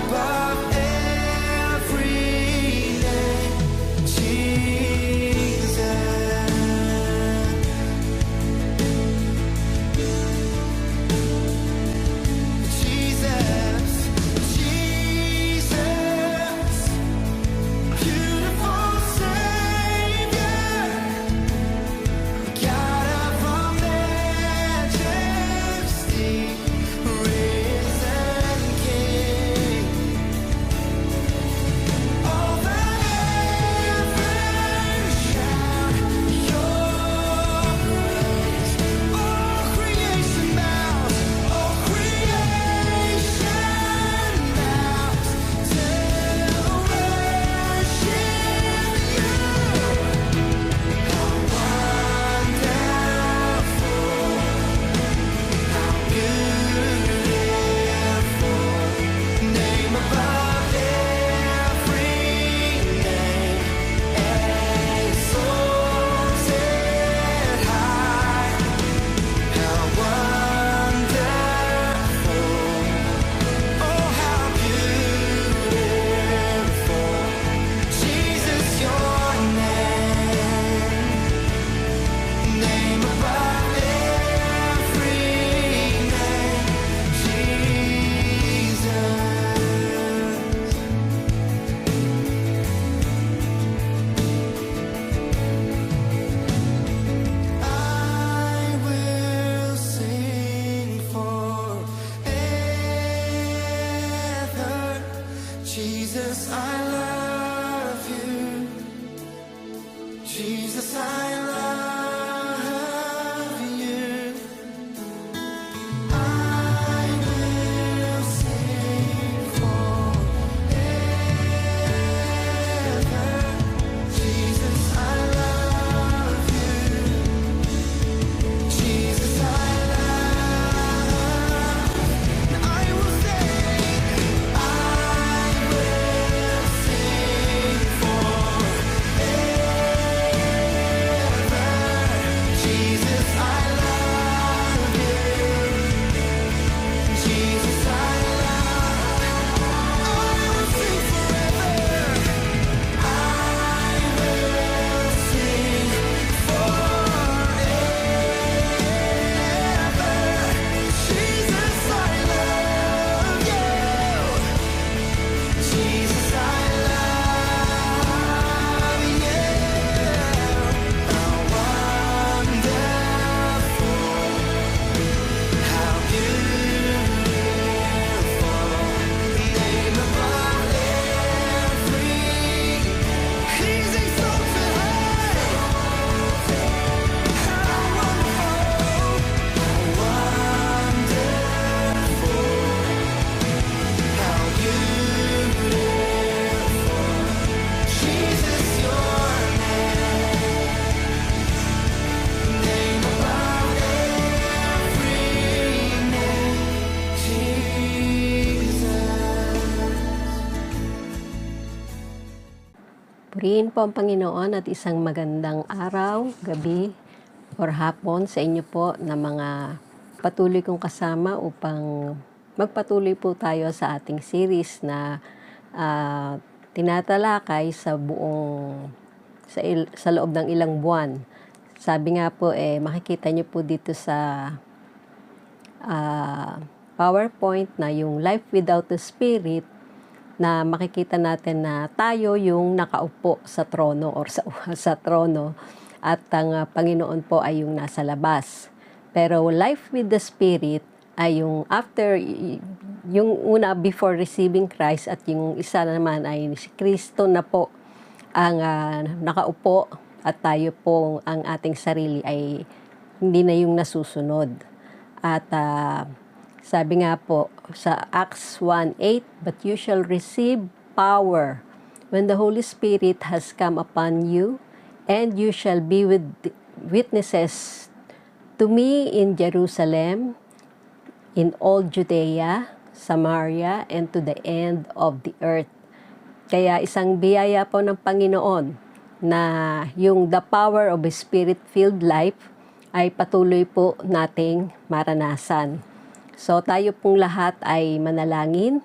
above every name, Jesus. Jesus, Jesus, beautiful Savior, God of all majesty, risen King. All the heavens shout your praise. All creation bows, all creation bows to worship you. How wonderful, how beautiful, name above every name, exalted high. How wonderful, oh how beautiful, Jesus your name above every name, Jesus. I will sing forever, Jesus, I love you. Jesus, I love you. I will sing forever, Jesus, I love you. Jesus, I love. I will sing forever. Jesus, I love you. Jesus, I love. I will sing forever. I will sing forever. Jesus, I love you. Jesus, I love you. How wonderful, how beautiful, name above every. He's exalted high. How wonderful, how beautiful, Jesus your name above every name, Jesus. Purihin po ang Panginoon at isang magandang araw, gabi, or hapon sa inyo po na mga patuloy kong kasama upang magpatuloy po tayo sa ating series na tinatalakay sa sa loob ng ilang buwan. Sabi nga po, makikita nyo po dito sa PowerPoint na yung Life Without the Spirit, na makikita natin na tayo yung nakaupo sa trono or sa trono at ang Panginoon po ay yung nasa labas. Pero Life with the Spirit ay yung after, yung una before receiving Christ, at yung isa naman ay si Kristo na po ang nakaupo at tayo po ang ating sarili ay hindi na yung nasusunod. At sabi nga po sa Acts 1:8, "But you shall receive power when the Holy Spirit has come upon you, and you shall be witnesses to me in Jerusalem, in all Judea, Samaria, and to the end of the earth." Kaya isang biyaya po ng Panginoon na yung the power of a Spirit-filled life ay patuloy po nating maranasan. So tayo pong lahat ay manalangin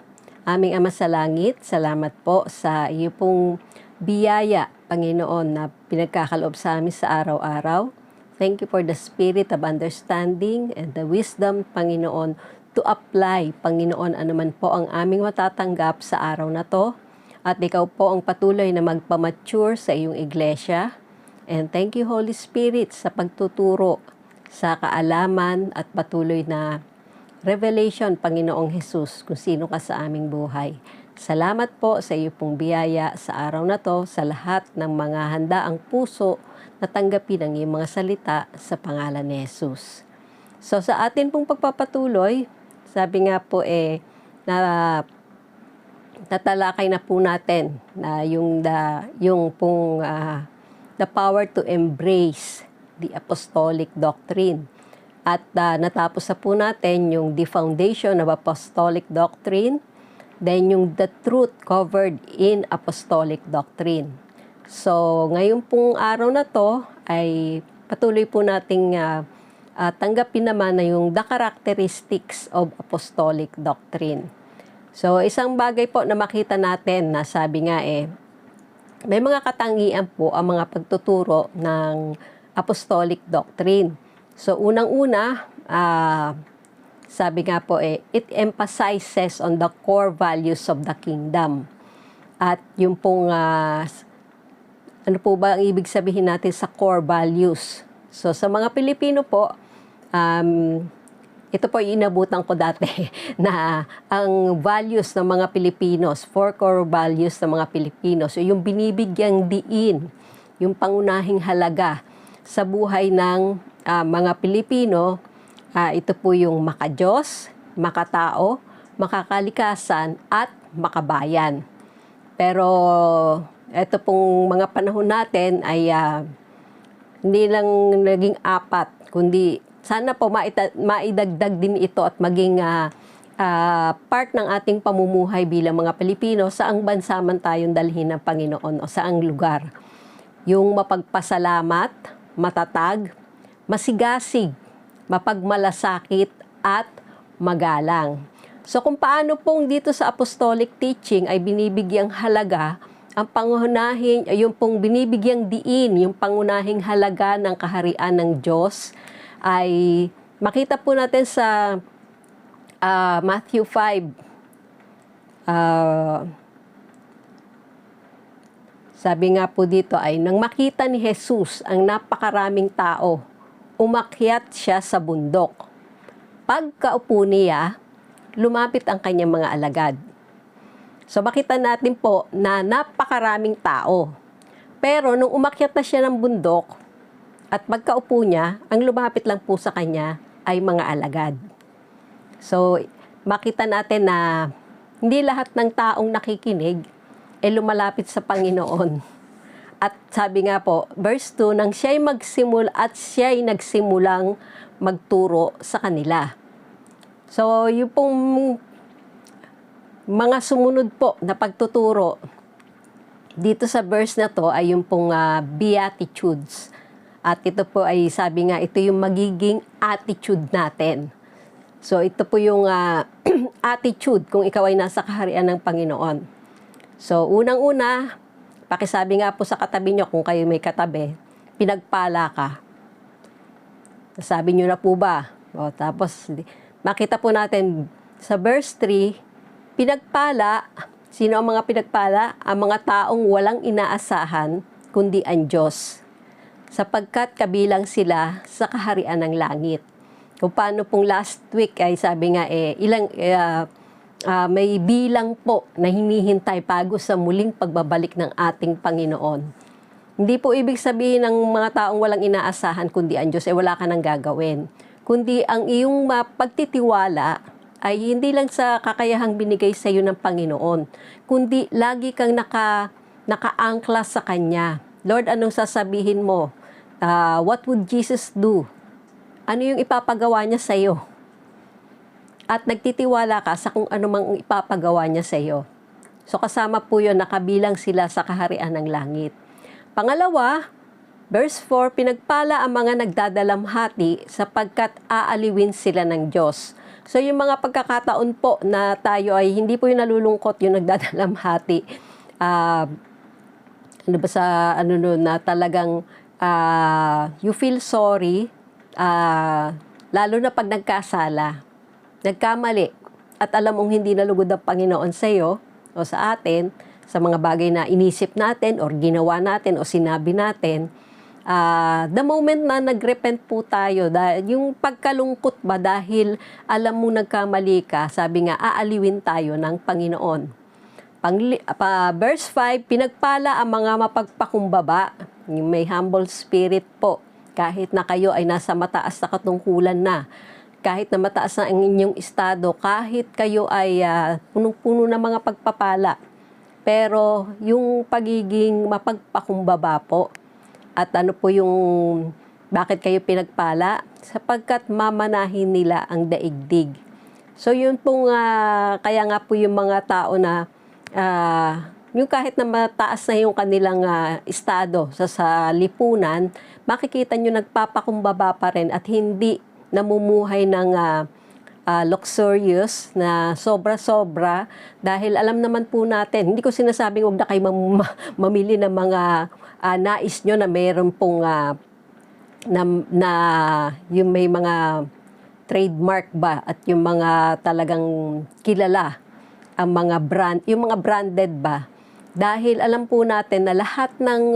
Aming Ama sa Langit, salamat po sa iyo pong biyaya, Panginoon, na pinagkakaloob sa amin sa araw-araw. Thank you for the spirit of understanding and the wisdom, Panginoon, to apply, Panginoon, anuman po ang aming matatanggap sa araw na to. At ikaw po ang patuloy na magpamature sa iyong iglesia. And thank you, Holy Spirit, sa pagtuturo sa kaalaman at patuloy na revelation, Panginoong Jesus, kung sino ka sa aming buhay. Salamat po sa iyo pong biyaya sa araw na to, sa lahat ng mga handaang puso na tanggapin ang iyong mga salita sa pangalan ni Jesus. So sa atin pong pagpapatuloy, sabi nga po na tatalakay na po natin na the power to embrace the apostolic doctrine. At natapos na po natin yung the foundation of apostolic doctrine, then yung the truth covered in apostolic doctrine. So, ngayon pong araw na to ay patuloy po nating tanggapin naman na yung the characteristics of apostolic doctrine. So, isang bagay po na makita natin na sabi nga may mga katangian po ang mga pagtuturo ng apostolic doctrine. So, unang-una, sabi nga po it emphasizes on the core values of the kingdom. At yung pong, ano po ba ang ibig sabihin natin sa core values? So, sa mga Pilipino po, ito po inabutan ko dati na ang values ng mga Pilipinos, 4 core values ng mga Pilipino. So, yung binibigyang diin, yung pangunahing halaga sa buhay ng mga Pilipino, ito po yung makadiyos, makatao, makakalikasan, at makabayan. Pero ito pong mga panahon natin ay hindi lang naging 4, kundi sana po maidagdag din ito at maging part ng ating pamumuhay bilang mga Pilipino saang bansa man tayong dalhin ng Panginoon o saang lugar. Yung mapagpasalamat, matatag, masigasig, mapagmalasakit, at magalang. So kung paano pong dito sa apostolic teaching ay binibigyang halaga ang pangunahing, yung pong binibigyang diin, yung pangunahing halaga ng kaharian ng Diyos, ay makita po natin sa Matthew 5. Sabi nga po dito ay, nang makita ni Jesus ang napakaraming tao, umakyat siya sa bundok. Pagkaupo niya, lumapit ang kanyang mga alagad. So makita natin po na napakaraming tao. Pero nung umakyat na siya ng bundok at pagkaupo niya, ang lumapit lang po sa kanya ay mga alagad. So makita natin na hindi lahat ng taong nakikinig lumalapit sa Panginoon. At sabi nga po, verse 2, nang siya'y siya'y nagsimulang magturo sa kanila. So, yung pong mga sumunod po na pagtuturo dito sa verse na to ay yung pong Beatitudes. At ito po ay sabi nga, ito yung magiging attitude natin. So, ito po yung attitude kung ikaw ay nasa kaharian ng Panginoon. So, unang-una, pakisabi nga po sa katabi nyo, kung kayo may katabi, pinagpala ka. Sabi nyo na po ba? O, tapos, makita po natin sa verse 3, pinagpala, sino ang mga pinagpala? Ang mga taong walang inaasahan, kundi ang Diyos. Sapagkat kabilang sila sa kaharian ng langit. Kung paano pong last week ay sabi nga may bilang po na hinihintay bago sa muling pagbabalik ng ating Panginoon. Hindi po ibig sabihin ng mga taong walang inaasahan kundi ang Diyos wala ka nang gagawin. Kundi ang iyong pagtitiwala ay hindi lang sa kakayahang binigay sa iyo ng Panginoon, kundi lagi kang nakaangkla sa Kanya. Lord, anong sasabihin mo? What would Jesus do? Ano yung ipapagawa niya sa iyo? At nagtitiwala ka sa kung ano mang ipapagawa niya sa iyo. So kasama po yun, nakabilang sila sa kaharian ng langit. Pangalawa, verse 4, pinagpala ang mga nagdadalamhati sapagkat aaliwin sila ng Diyos. So yung mga pagkakataon po na tayo ay hindi po yung nalulungkot, yung nagdadalamhati. Ano ba sa ano no, na talagang you feel sorry, lalo na pag nagkasala, nagkamali, at alam mong hindi nalugod ang Panginoon sa iyo o sa atin, sa mga bagay na inisip natin or ginawa natin o sinabi natin. The moment na nagrepent po tayo, yung pagkalungkot ba dahil alam mo nagkamali ka, sabi nga, aaliwin tayo ng Panginoon. Verse 5, pinagpala ang mga mapagpakumbaba, yung may humble spirit po, kahit na kayo ay nasa mataas na katungkulan na, kahit na mataas na ang inyong estado, kahit kayo ay punong-puno ng mga pagpapala, pero yung pagiging mapagpakumbaba po, at ano po yung bakit kayo pinagpala? Sapagkat mamanahin nila ang daigdig. So yun pong, kaya nga po yung mga tao na, yung kahit na mataas na yung kanilang estado sa lipunan, makikita nyo nagpapakumbaba pa rin at hindi namumuhay ng luxurious na sobra-sobra dahil alam naman po natin, hindi ko sinasabing huwag na kayo mamili ng mga nais nyo na mayroon pong na yung may mga trademark ba at yung mga talagang kilala ang mga brand, yung mga branded ba, dahil alam po natin na lahat ng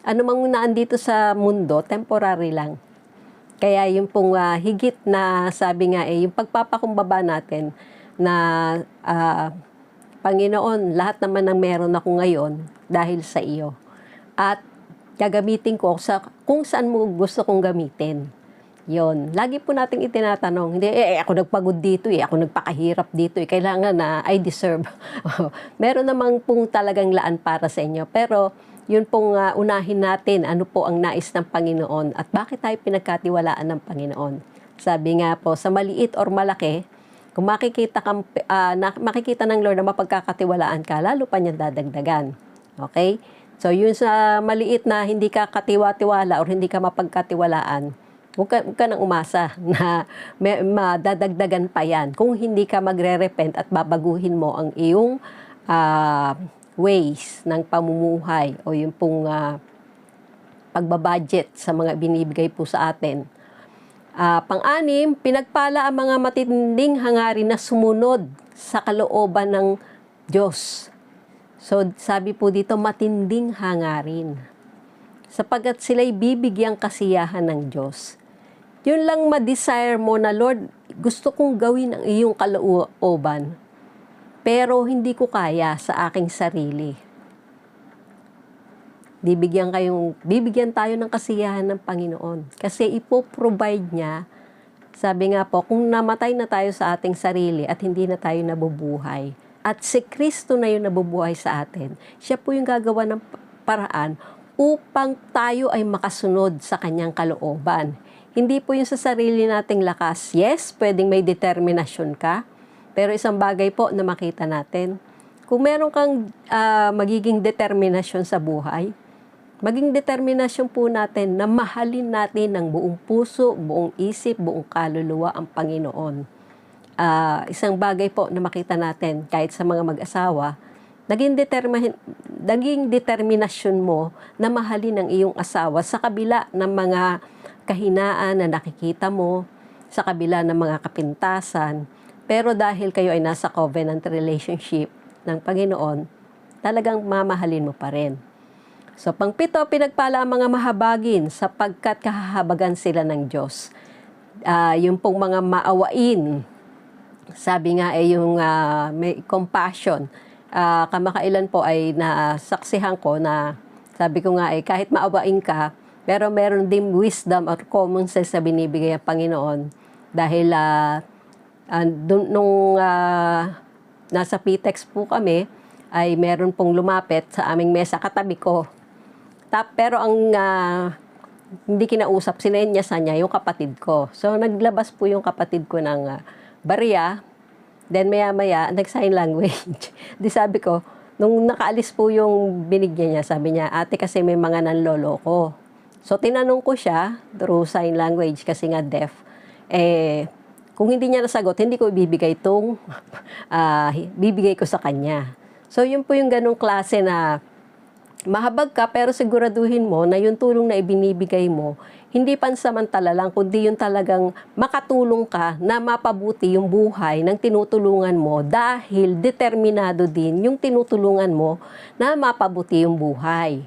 anumang naandito sa mundo temporary lang. Kaya yung pong higit na sabi nga yung pagpapakumbaba natin na Panginoon, lahat naman ng meron ako ngayon dahil sa iyo. At gagamitin ko kung saan mo gusto kong gamitin. Yon. Lagi po nating itinatanong, hindi, ako nagpagod dito, ako nagpakahirap dito, kailangan na I deserve. Meron namang pong talagang laan para sa inyo. Pero yun pong unahin natin, ano po ang nais ng Panginoon at bakit tayo pinagkatiwalaan ng Panginoon. Sabi nga po, sa maliit or malaki, kung makikita ng Lord na mapagkakatiwalaan ka, lalo pa niyang dadagdagan. Okay? So, yun sa maliit na hindi ka katiwa-tiwala or hindi ka mapagkatiwalaan, huwag ka nang umasa na madadagdagan pa yan kung hindi ka magre-repent at babaguhin mo ang iyong ways ng pamumuhay o yung pong pagbabudget sa mga binibigay po sa atin. Pang-anim, pinagpala ang mga matinding hangarin na sumunod sa kalooban ng Diyos. So, sabi po dito, matinding hangarin. Sapagkat sila'y bibigyang kasiyahan ng Diyos. Yun lang ma-desire mo na, Lord, gusto kong gawin ang iyong kalooban, pero hindi ko kaya sa aking sarili. Bibigyan tayo ng kasiyahan ng Panginoon. Kasi ipoprovide niya, sabi nga po, kung namatay na tayo sa ating sarili at hindi na tayo nabubuhay, at si Kristo na yung nabubuhay sa atin, siya po yung gagawa ng paraan upang tayo ay makasunod sa kanyang kalooban. Hindi po yung sa sarili nating lakas. Yes, pwedeng may determinasyon ka, pero isang bagay po na makita natin, kung meron kang magiging determinasyon sa buhay, maging determinasyon po natin na mahalin natin ng buong puso, buong isip, buong kaluluwa ang Panginoon. Isang bagay po na makita natin kahit sa mga mag-asawa, naging determinasyon mo na mahalin ang iyong asawa sa kabila ng mga kahinaan na nakikita mo, sa kabila ng mga kapintasan, pero dahil kayo ay nasa covenant relationship ng Panginoon, talagang mamahalin mo pa rin. So, pang-pito, pinagpala ang mga mahabagin sapagkat kahahabagan sila ng Diyos. Yung pong mga maawain, sabi nga yung may compassion. Kamakailan po ay nasaksihan ko na sabi ko nga kahit maawain ka, pero meron din wisdom or common sense na binibigay ang Panginoon. Dahil nung nasa PTEX po kami, ay meron pong lumapit sa aming mesa katabi ko. Pero ang hindi kinausap, sinenyasan niya yung kapatid ko. So naglabas po yung kapatid ko ng barya, then maya-maya, nag-sign language. Di sabi ko, nung nakaalis po yung binigyan niya, sabi niya, ate kasi may mga nanlolo ko. So tinanong ko siya, through sign language, kasi nga deaf, kung hindi niya nasagot, hindi ko ibibigay itong bibigay ko sa kanya. So, yun po yung ganong klase na mahabag ka pero siguraduhin mo na yung tulong na ibinibigay mo, hindi pansamantala lang, kundi yung talagang makatulong ka na mapabuti yung buhay ng tinutulungan mo dahil determinado din yung tinutulungan mo na mapabuti yung buhay.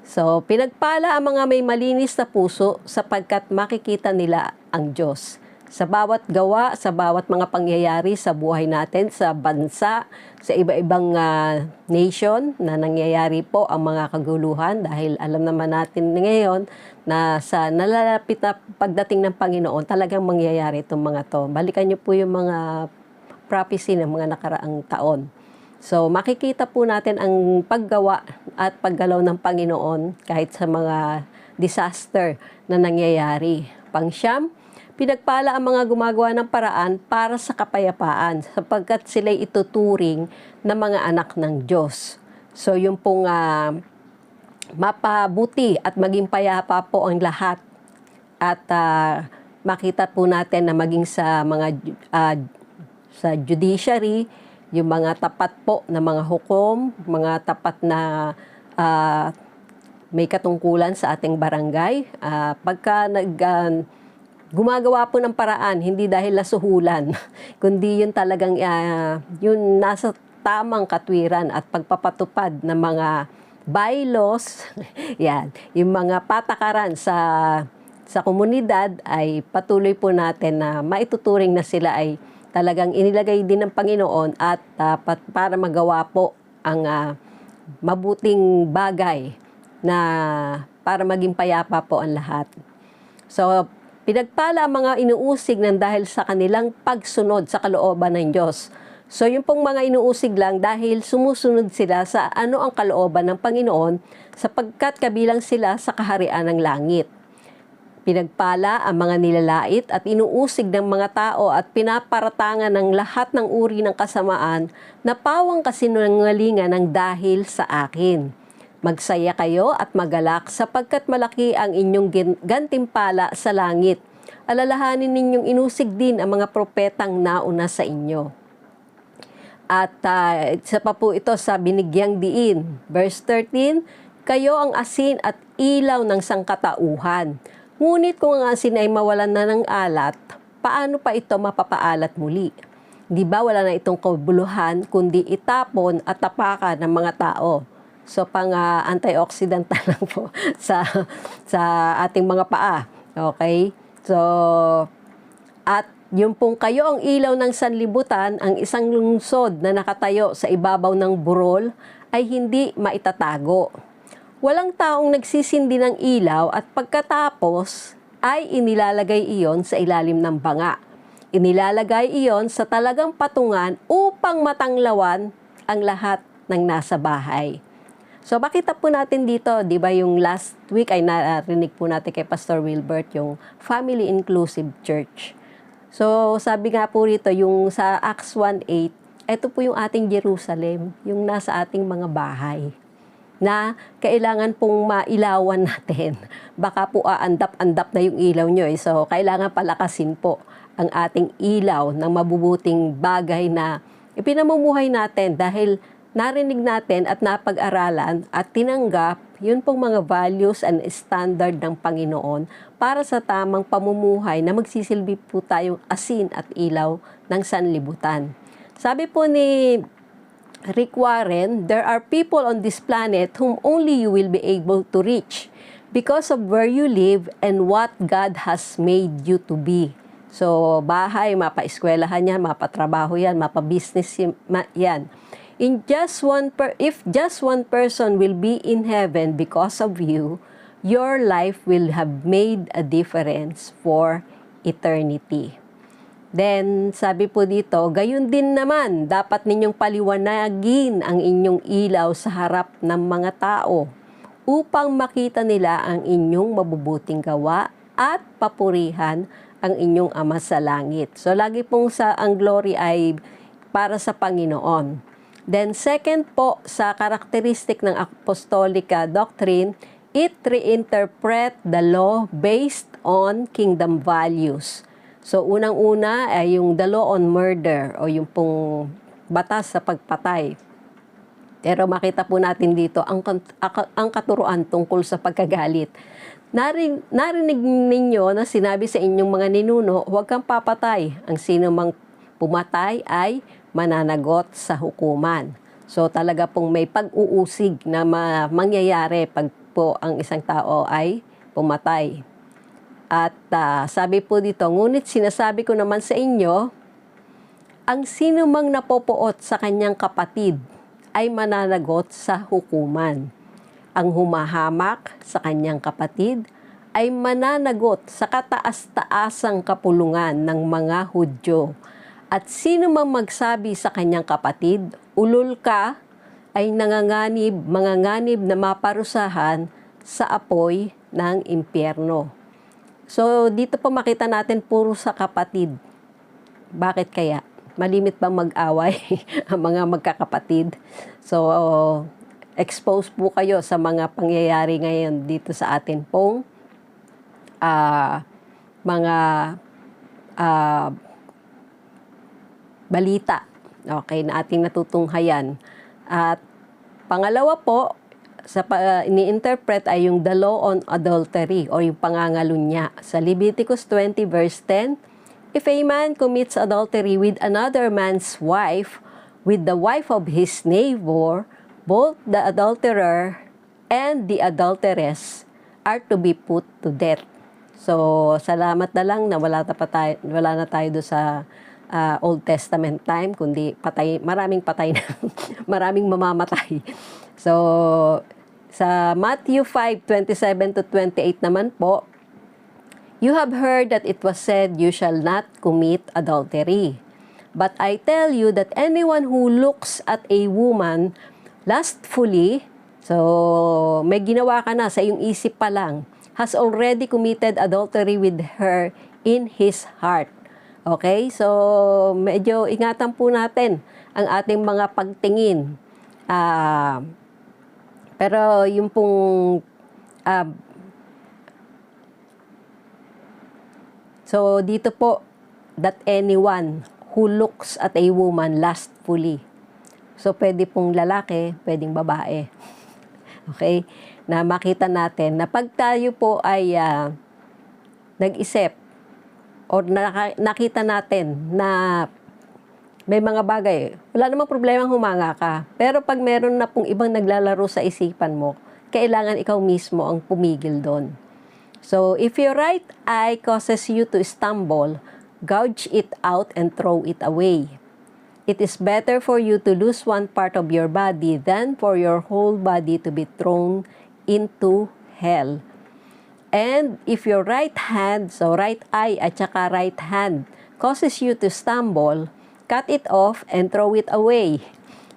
So, pinagpala ang mga may malinis na puso sapagkat makikita nila ang Diyos. Sa bawat gawa, sa bawat mga pangyayari sa buhay natin, sa bansa, sa iba-ibang nation na nangyayari po ang mga kaguluhan dahil alam naman natin ngayon na sa nalalapit na pagdating ng Panginoon, talagang mangyayari itong mga to. Balikan niyo po yung mga prophecy ng mga nakaraang taon. So, makikita po natin ang paggawa at paggalaw ng Panginoon kahit sa mga disaster na nangyayari. Pangsyam, pinagpala ang mga gumagawa ng paraan para sa kapayapaan sapagkat sila'y ituturing na mga anak ng Diyos. So, yung pong mapabuti at maging payapa po ang lahat. At makita po natin na maging sa mga sa judiciary, yung mga tapat po na mga hukom, mga tapat na may katungkulan sa ating barangay. Pagka gumagawa po ng paraan, hindi dahil nasuhulan, kundi yun talagang yun nasa tamang katwiran at pagpapatupad ng mga bylaws, yan, yung mga patakaran sa komunidad ay patuloy po natin na maituturing na sila ay talagang inilagay din ng Panginoon at para magawa po ang mabuting bagay na para maging payapa po ang lahat. So, pinagpala ang mga inuusig ng dahil sa kanilang pagsunod sa kalooban ng Diyos. So, yung pong mga inuusig lang dahil sumusunod sila sa ano ang kalooban ng Panginoon sapagkat kabilang sila sa kaharian ng langit. Pinagpala ang mga nilalait at inuusig ng mga tao at pinaparatangan ng lahat ng uri ng kasamaan na pawang kasinungalingan ng dahil sa akin. Magsaya kayo at magalak sapagkat malaki ang inyong gantimpala sa langit. Alalahanin ninyong inusig din ang mga propetang nauna sa inyo. At isa pa po ito sa binigyang diin. Verse 13, kayo ang asin at ilaw ng sangkatauhan. Ngunit kung ang asin ay mawalan na ng alat, paano pa ito mapapaalat muli? Di ba wala na itong kabuluhan, kundi itapon at tapakan ng mga tao. So, pang antioxidant lang po sa ating mga paa. Okay? So, at yung pong kayo ang ilaw ng sanlibutan, ang isang lungsod na nakatayo sa ibabaw ng burol ay hindi maitatago. Walang taong nagsisindi ng ilaw at pagkatapos ay inilalagay iyon sa ilalim ng banga. Inilalagay iyon sa talagang patungan upang matanglawan ang lahat ng nasa bahay. So, makita po natin dito, di ba yung last week ay narinig po natin kay Pastor Wilbert yung Family Inclusive Church. So, sabi nga po rito, yung sa Acts 1:8, ito po yung ating Jerusalem, yung nasa ating mga bahay na kailangan pong mailawan natin. Baka po aandap-andap na yung ilaw nyo. So, kailangan palakasin po ang ating ilaw ng mabubuting bagay na ipinamumuhay natin dahil narinig natin at napag-aralan at tinanggap yun pong mga values and standard ng Panginoon para sa tamang pamumuhay na magsisilbi po tayong asin at ilaw ng sanlibutan. Sabi po ni Rick Warren, there are people on this planet whom only you will be able to reach because of where you live and what God has made you to be. So, bahay, mapa-eskwelahan yan, mapatrabaho yan, mapa-business yan. If just one person will be in heaven because of you, your life will have made a difference for eternity. Then, sabi po dito, gayon din naman, dapat ninyong paliwanagin ang inyong ilaw sa harap ng mga tao upang makita nila ang inyong mabubuting gawa at papurihan ang inyong Ama sa langit. So, lagi pong ang glory ay para sa Panginoon. Then, second po, sa karakteristik ng apostolic doctrine, it reinterpret the law based on kingdom values. So, unang-una ay yung the law on murder o yung pong batas sa pagpatay. Pero makita po natin dito ang katuruan tungkol sa pagkagalit. Narinig ninyo na sinabi sa inyong mga ninuno, huwag kang papatay. Ang sino mang pumatay ay mananagot sa hukuman. So talaga pong may pag-uusig na mangyayari pag po ang isang tao ay pumatay. At sabi po dito, ngunit sinasabi ko naman sa inyo, ang sino mang napopoot sa kanyang kapatid ay mananagot sa hukuman. Ang humahamak sa kanyang kapatid ay mananagot sa kataas-taasang kapulungan ng mga Hudyo. At sino mang magsabi sa kanyang kapatid, ulol ka, ay manganganib na maparusahan sa apoy ng impyerno. So, dito po makita natin puro sa kapatid. Bakit kaya? Malimit bang mag-away ang mga magkakapatid? So, expose po kayo sa mga pangyayari ngayon dito sa atin pong mga balita, okay, na ating natutunghayan. At pangalawa po, ini-interpret ay yung the law on adultery o yung pangangalunya. Sa Leviticus 20 verse 10, if a man commits adultery with another man's wife, with the wife of his neighbor, both the adulterer and the adulteress are to be put to death. So, salamat na lang na wala na tayo do sa Old Testament time, kundi maraming patay na, maraming mamamatay. So, sa Matthew 5:27 to 28 naman po, you have heard that it was said, you shall not commit adultery. But I tell you that anyone who looks at a woman lustfully, so may ginawa ka na sa iyong isip pa lang, has already committed adultery with her in his heart. Okay? So, medyo ingatan po natin ang ating mga pagtingin. Pero yung pong so, dito po, that anyone who looks at a woman lustfully. So, pwede pong lalaki, pwedeng babae. Okay? Na makita natin na pag tayo po ay nag-isip o nakita natin na may mga bagay, wala namang problema humanga ka. Pero pag meron na pong ibang naglalaro sa isipan mo, kailangan ikaw mismo ang pumigil doon. So, if your right eye causes you to stumble, gouge it out and throw it away. It is better for you to lose one part of your body than for your whole body to be thrown into hell. And if your right hand, so right eye at saka right hand, causes you to stumble, cut it off and throw it away.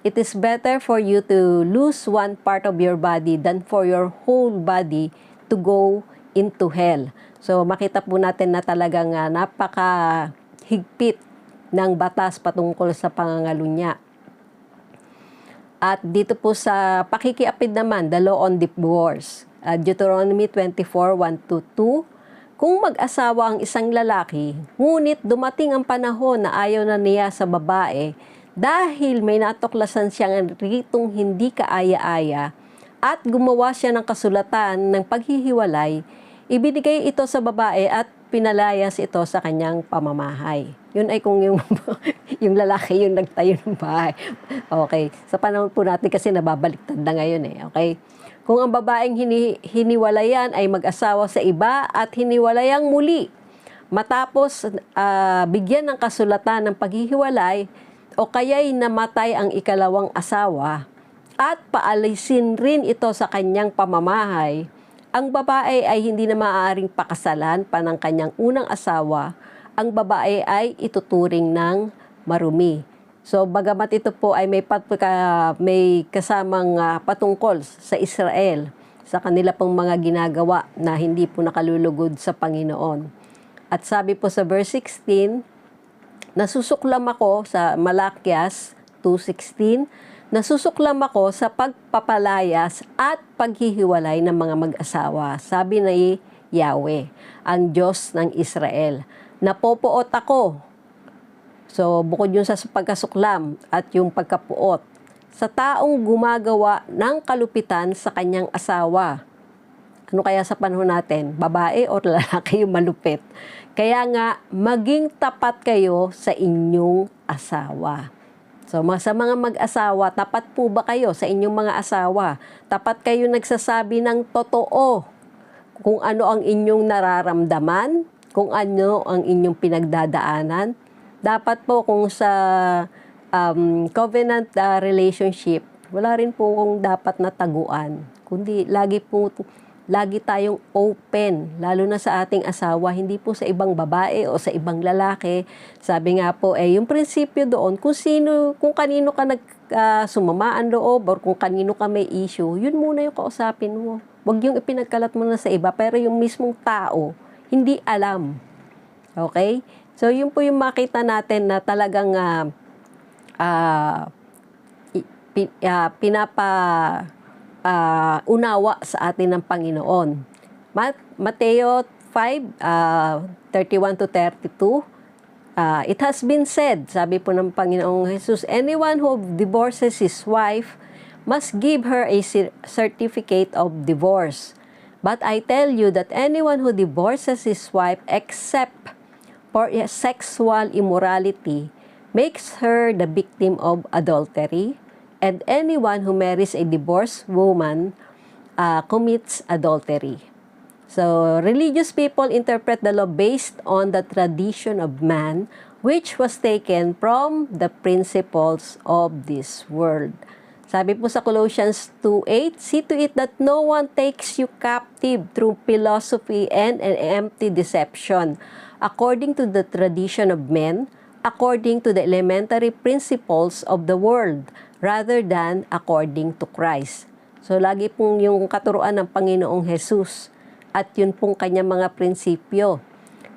It is better for you to lose one part of your body than for your whole body to go into hell. So makita po natin na talagang napakahigpit ng batas patungkol sa pangangalunya. At dito po sa pakikiapid naman, the law on divorce. Deuteronomy 24:1-2, kung mag-asawa ang isang lalaki, ngunit dumating ang panahon na ayaw na niya sa babae dahil may natuklasan siyang ritong hindi kaaya-aya at gumawa siya ng kasulatan ng paghihiwalay, ibinigay ito sa babae at pinalayas ito sa kanyang pamamahay. Yun ay kung yung, yung lalaki yung nagtayo ng bahay. Okay. Sa panahon po natin kasi nababaliktad na ngayon eh. Okay. Kung ang babaeng hiniwalayan ay mag-asawa sa iba at hiniwalayang muli, matapos bigyan ng kasulatan ng paghihiwalay o kaya'y namatay ang ikalawang asawa at paalisin rin ito sa kanyang pamamahay, ang babae ay hindi na maaaring pakasalan pa ng kanyang unang asawa, ang babae ay ituturing ng marumi. So, bagamat ito po ay may kasamang patungkol sa Israel, sa kanila pong mga ginagawa na hindi po nakalulugod sa Panginoon. At sabi po sa verse 16, nasusuklam ako sa Malakias 2:16, nasusuklam ako sa pagpapalayas at paghihiwalay ng mga mag-asawa, sabi ni Yahweh, ang Diyos ng Israel. napopoot ako. So, bukod yun sa pagkasuklam at yung pagkapuot. Sa taong gumagawa ng kalupitan sa kanyang asawa. Ano kaya sa panahon natin? Babae o lalaki yung malupit? Kaya nga, maging tapat kayo sa inyong asawa. So, sa mga mag-asawa, tapat po ba kayo sa inyong mga asawa? Tapat kayo nagsasabi ng totoo kung ano ang inyong nararamdaman, kung ano ang inyong pinagdadaanan. Dapat po kung sa covenant relationship, wala rin po kung dapat na taguan. Kundi lagi tayong open, lalo na sa ating asawa, hindi po sa ibang babae o sa ibang lalaki. Sabi nga po, yung prinsipyo doon, kung kanino ka sumama ang loob or kung kanino ka may issue, yun muna yung kausapin mo. Huwag yung ipinagkalat mo na sa iba, pero yung mismong tao, hindi alam. Okay? So, yun po yung makita natin na talagang unawa sa atin ng Panginoon. Mateo 5:31 to 32, it has been said, sabi po ng Panginoong Jesus, anyone who divorces his wife must give her a certificate of divorce. But I tell you that anyone who divorces his wife except for sexual immorality makes her the victim of adultery. And anyone who marries a divorced woman commits adultery. So, religious people interpret the law based on the tradition of man, which was taken from the principles of this world. Sabi po sa Colossians 2:8, see to it that no one takes you captive through philosophy and an empty deception, according to the tradition of men, according to the elementary principles of the world, rather than according to Christ. So, lagi pong yung katuruan ng Panginoong Jesus at yun pong kanyang mga prinsipyo.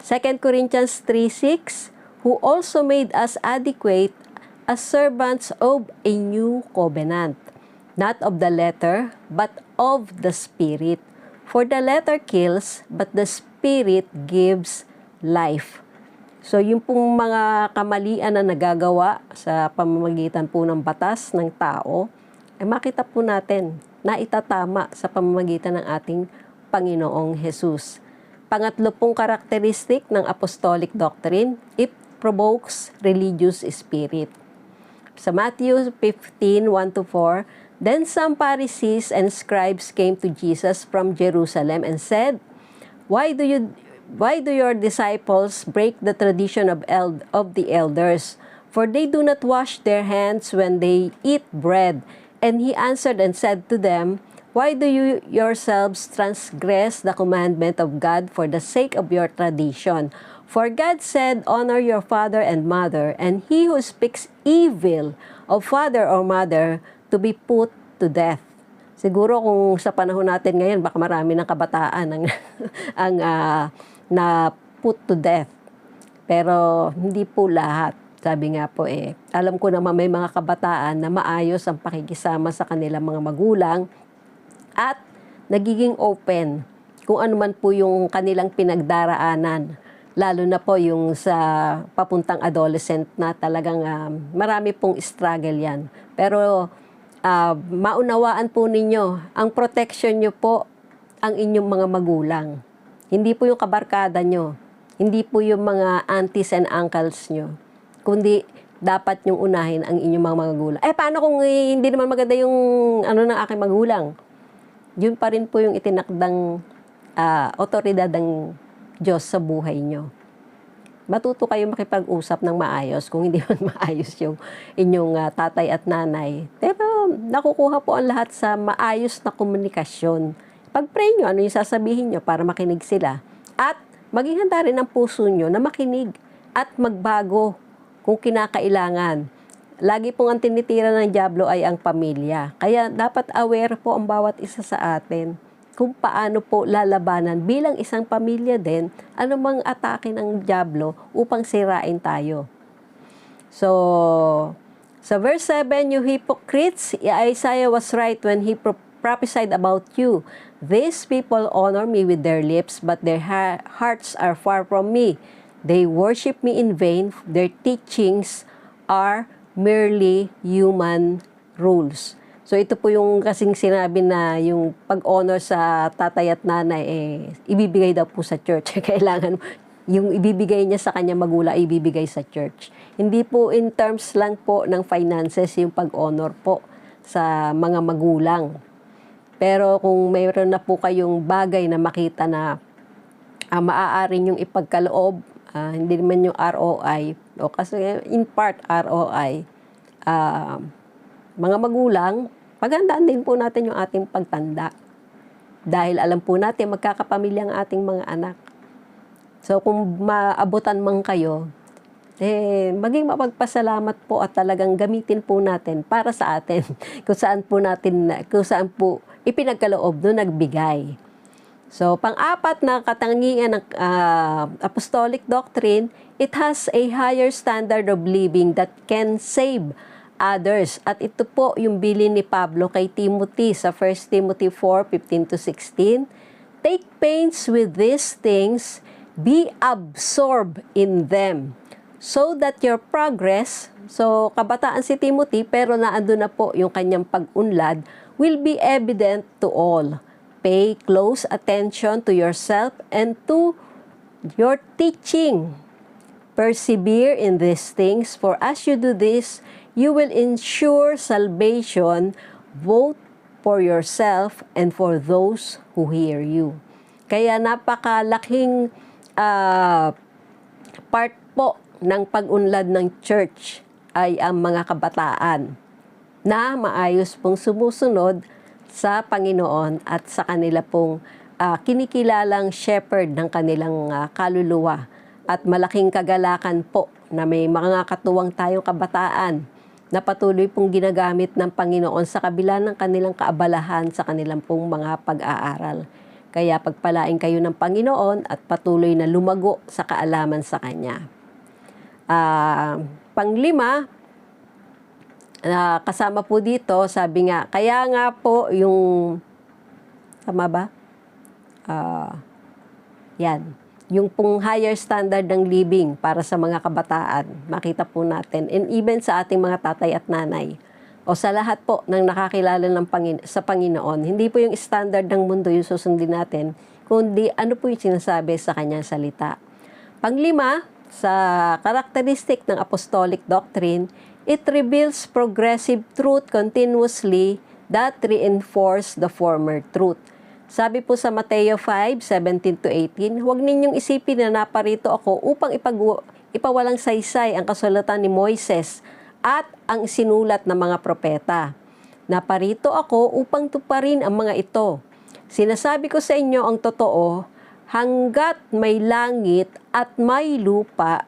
2 Corinthians 3:6, who also made us adequate as servants of a new covenant, not of the letter, but of the Spirit. For the letter kills, but the Spirit gives life. So, yung pong mga kamalian na nagagawa sa pamamagitan po ng batas ng tao, makita po natin na itatama sa pamamagitan ng ating Panginoong Jesus. Pangatlo pong karakteristik ng apostolic doctrine, it provokes religious spirit. Sa Matthew 15:1-4, then some Pharisees and scribes came to Jesus from Jerusalem and said, Why do your disciples break the tradition of the elders? For they do not wash their hands when they eat bread. And he answered and said to them, Why do you yourselves transgress the commandment of God for the sake of your tradition? For God said, Honor your father and mother, and he who speaks evil of father or mother to be put to death. Siguro kung sa panahon natin ngayon, baka marami ng kabataan ang na put to death. Pero hindi po lahat. Sabi nga po alam ko naman may mga kabataan na maayos ang pakikisama sa kanilang mga magulang at nagiging open kung ano man po yung kanilang pinagdaraanan. Lalo na po yung sa papuntang adolescent na talagang marami pong struggle yan. Pero maunawaan po ninyo, ang protection nyo po ang inyong mga magulang. Hindi po yung kabarkada nyo. Hindi po yung mga aunties and uncles nyo. Kundi dapat yung unahin ang inyong mga magulang. Paano kung hindi naman maganda yung ng aking magulang? Yun pa rin po yung itinakdang otoridad ng Diyos sa buhay nyo. Matuto kayo makipag-usap ng maayos kung hindi man maayos yung inyong tatay at nanay. Pero nakukuha po ang lahat sa maayos na komunikasyon. Pag-pray nyo, ano yung sasabihin nyo para makinig sila. At maging handa rin ang puso nyo na makinig at magbago kung kinakailangan. Lagi pong ang tinitira ng dyablo ay ang pamilya. Kaya dapat aware po ang bawat isa sa atin kung paano po lalabanan bilang isang pamilya din anumang atake ng dyablo upang sirain tayo. So, sa verse 7, you hypocrites, Isaiah was right when he prophesied about you. These people honor me with their lips, but their hearts are far from me. They worship me in vain. Their teachings are merely human rules. So ito po yung kasing sinabi na yung pag-honor sa tatay at nanay, ibibigay daw po sa church. Kailangan yung ibibigay niya sa kanya magulang, ibibigay sa church. Hindi po in terms lang po ng finances yung pag-honor po sa mga magulang. Pero kung mayroon na po kayong bagay na makita na maaari yung ipagkaloob, hindi naman yung ROI, o kasi in part ROI, mga magulang, paghandaan din po natin yung ating pagtanda. Dahil alam po natin, magkakapamilya ang ating mga anak. So kung maabutan man kayo, maging mapagpasalamat po at talagang gamitin po natin para sa atin kung saan po ipinagkaloob doon nagbigay. So pang-apat na katangian ng apostolic doctrine, it has a higher standard of living that can save others. At ito po yung bilin ni Pablo kay Timothy sa 1 Timothy 4:15-16. Take pains with these things, be absorbed in them, so that your progress, so kabataan si Timothy pero naandun na po yung kanyang pag-unlad, will be evident to all. Pay close attention to yourself and to your teaching. Persevere in these things, for as you do this, you will ensure salvation both for yourself and for those who hear you. Kaya napakalaking part po ng pag-unlad ng church ay ang mga kabataan na maayos pong sumusunod sa Panginoon at sa kanila pong kinikilalang shepherd ng kanilang kaluluwa. At malaking kagalakan po na may mga katuwang tayong kabataan na patuloy pong ginagamit ng Panginoon sa kabila ng kanilang kaabalahan sa kanilang pong mga pag-aaral. Kaya pagpalain kayo ng Panginoon at patuloy na lumago sa kaalaman sa Kanya. Panglima, kasama po dito, sabi nga, kaya nga po yung, tama ba? Yan. Yung pong higher standard ng living para sa mga kabataan, makita po natin. And even sa ating mga tatay at nanay, o sa lahat po ng nakakilala sa Panginoon, hindi po yung standard ng mundo yung susundin natin, kundi ano po yung sinasabi sa kanyang salita. Panglima, sa characteristic ng apostolic doctrine, it reveals progressive truth continuously that reinforce the former truth. Sabi po sa Mateo 5:17-18, huwag ninyong isipin na naparito ako upang ipawalang saysay ang kasulatan ni Moises at ang sinulat ng mga propeta. Naparito ako upang tuparin ang mga ito. Sinasabi ko sa inyo ang totoo, hanggat may langit at may lupa,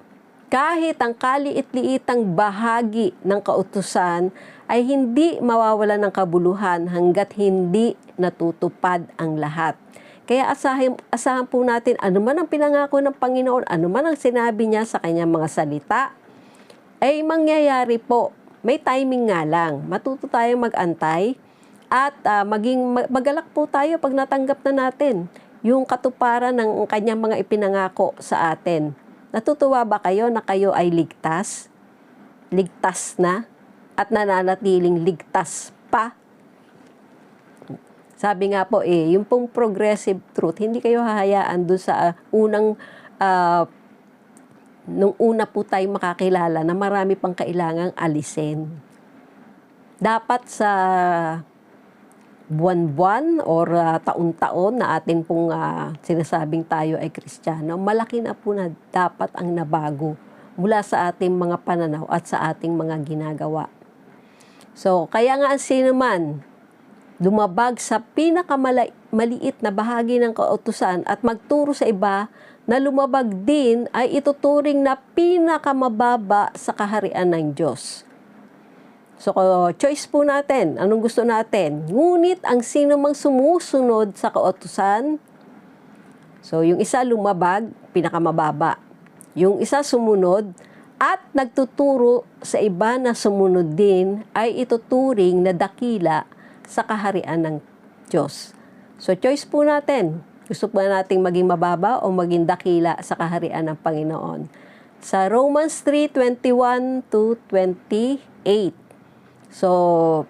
kahit ang kaliit-liitang bahagi ng kautusan ay hindi mawawala ng kabuluhan hanggat hindi natutupad ang lahat. Kaya asahan po natin anuman ang pinangako ng Panginoon, anuman ang sinabi niya sa kanyang mga salita, ay mangyayari po. May timing nga lang. Matuto tayong mag-antay at magalak po tayo pag natanggap na natin yung katuparan ng kanyang mga ipinangako sa atin. Natutuwa ba kayo na kayo ay ligtas? Ligtas na? At nananatiling ligtas pa? Sabi nga po yung pong progressive truth, hindi kayo hahayaan doon sa nung una po tayo makakilala na marami pang kailangang alisin. Dapat sa buwan-buwan or taon-taon na atin pong sinasabing tayo ay Kristiyano, malaki na po na dapat ang nabago mula sa ating mga pananaw at sa ating mga ginagawa. So, kaya nga sino man lumabag sa pinakamaliit na bahagi ng kautusan at magturo sa iba na lumabag din ay ituturing na pinakamababa sa kaharian ng Diyos. So, choice po natin. Anong gusto natin? Ngunit ang sino mang sumusunod sa kautusan, so yung isa lumabag, pinakamababa. Yung isa sumunod at nagtuturo sa iba na sumunod din ay ituturing na dakila sa kaharian ng Diyos. So, choice po natin. Gusto ba nating maging mababa o maging dakila sa kaharian ng Panginoon? Sa Romans 3:21 to 28. So,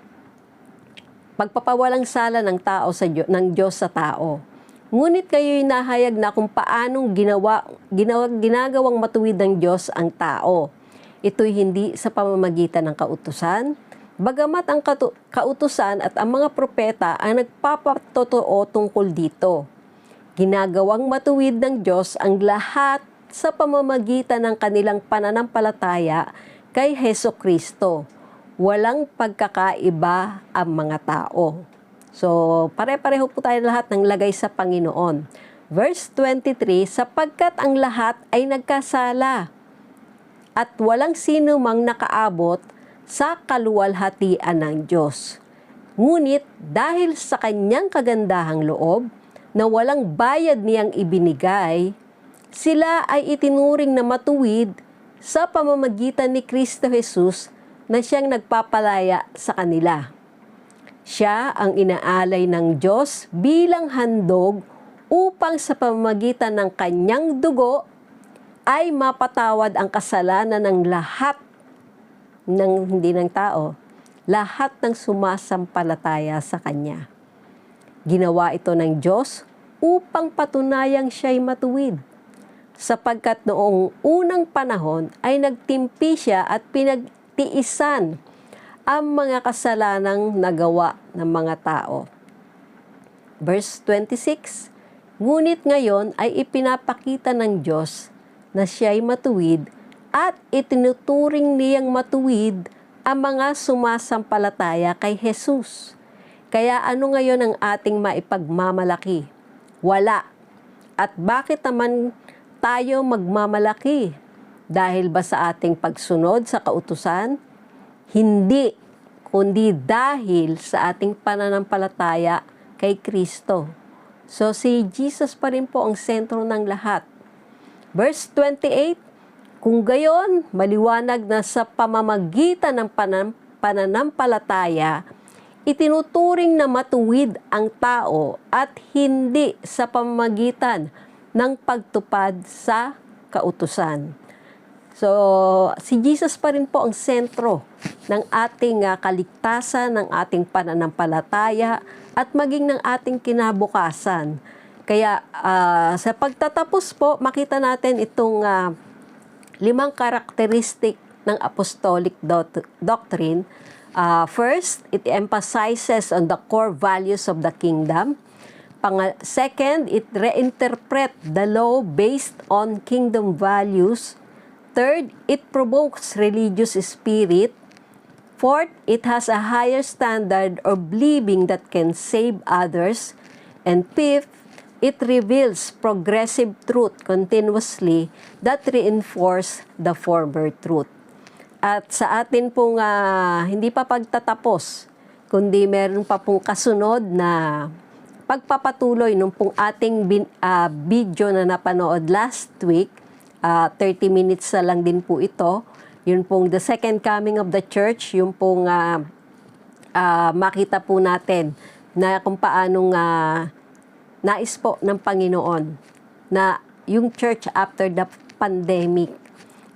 pagpapawalang sala ng tao sa ng Diyos sa tao. Ngunit kayo'y nahayag na kung paanong ginagawang matuwid ng Diyos ang tao. Ito'y hindi sa pamamagitan ng kautusan, bagamat ang kautusan at ang mga propeta ang nagpapatotoo tungkol dito. Ginagawang matuwid ng Diyos ang lahat sa pamamagitan ng kanilang pananampalataya kay Hesukristo. Walang pagkakaiba ang mga tao. So, pare-pareho po tayo lahat ng lagay sa Panginoon. Verse 23, sapagkat ang lahat ay nagkasala at walang sino mang nakaabot sa kaluwalhatian ng Diyos. Ngunit dahil sa kanyang kagandahang loob na walang bayad niyang ibinigay, sila ay itinuring na matuwid sa pamamagitan ni Kristo Jesus na siyang nagpapalaya sa kanila. Siya ang inaalay ng Diyos bilang handog upang sa pamamagitan ng kanyang dugo ay mapatawad ang kasalanan ng lahat ng hindi ng tao, lahat ng sumasampalataya sa kanya. Ginawa ito ng Diyos upang patunayang siya'y matuwid, sapagkat noong unang panahon ay nagtimpi siya at pinagtiisan ang mga kasalanang nagawa ng mga tao. Verse 26, ngunit ngayon ay ipinapakita ng Diyos na siya'y matuwid at itinuturing niyang matuwid ang mga sumasampalataya kay Jesus. Kaya ano ngayon ang ating maipagmamalaki? Wala. At bakit naman tayo magmamalaki? Dahil ba sa ating pagsunod sa kautusan? Hindi, kundi dahil sa ating pananampalataya kay Kristo. So si Jesus pa rin po ang sentro ng lahat. Verse 28, kung gayon, maliwanag na sa pamamagitan ng pananampalataya, itinuturing na matuwid ang tao at hindi sa pamamagitan ng pagtupad sa kautusan. So, si Jesus pa rin po ang sentro ng ating kaligtasan, ng ating pananampalataya, at maging ng ating kinabukasan. Kaya sa pagtatapos po, makita natin itong 5 karakteristik ng apostolic doctrine. First, it emphasizes on the core values of the kingdom. Second, it reinterpret the law based on kingdom values. Third, it provokes religious spirit. Fourth, it has a higher standard of living that can save others. And fifth, it reveals progressive truth continuously that reinforce the former truth. At sa atin pong hindi pa pagtatapos, kundi meron pa pong kasunod na pagpapatuloy nung pong ating video na napanood last week. 30 minutes na lang din po ito. Yun pong the second coming of the church, yung pong makita po natin na kung paanong nais po ng Panginoon na yung church after the pandemic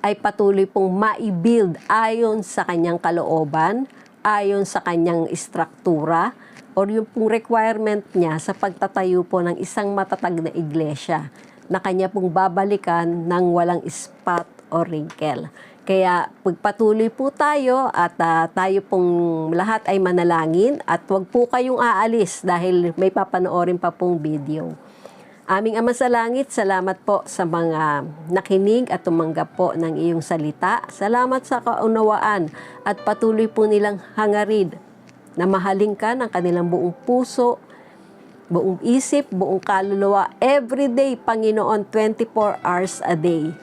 ay patuloy pong ma-build ayon sa kanyang kalooban, ayon sa kanyang istruktura, or yung pong requirement niya sa pagtatayo po ng isang matatag na iglesia na kanya pong babalikan ng walang spot o wrinkle. Kaya pagpatuloy po tayo at tayo pong lahat ay manalangin at huwag po kayong aalis dahil may papanoorin pa pong video. Aming Ama sa Langit, salamat po sa mga nakinig at tumanggap po ng iyong salita. Salamat sa kaunawaan at patuloy po nilang hangarin na mahalin ka ng kanilang buong puso, buong isip, buong kaluluwa, everyday, Panginoon, 24 hours a day.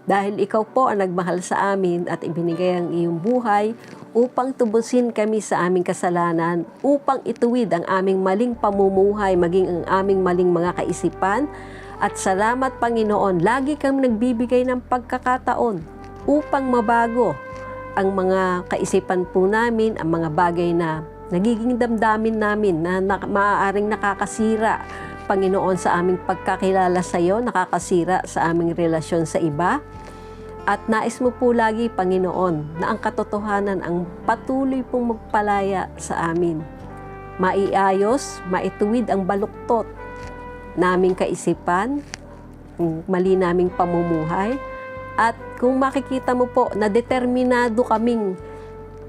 Dahil ikaw po ang nagmahal sa amin at ibinigay ang iyong buhay upang tubusin kami sa aming kasalanan, upang ituwid ang aming maling pamumuhay, maging ang aming maling mga kaisipan. At salamat, Panginoon, lagi kang nagbibigay ng pagkakataon upang mabago ang mga kaisipan po namin, ang mga bagay na nagiging damdamin namin na maaaring nakakasira Panginoon, sa aming pagkakilala sa iyo, nakakasira sa aming relasyon sa iba. At nais mo po lagi, Panginoon, na ang katotohanan ang patuloy pong magpalaya sa amin. Maiayos, maituwid ang baluktot naming kaisipan, mali naming pamumuhay. At kung makikita mo po na determinado kaming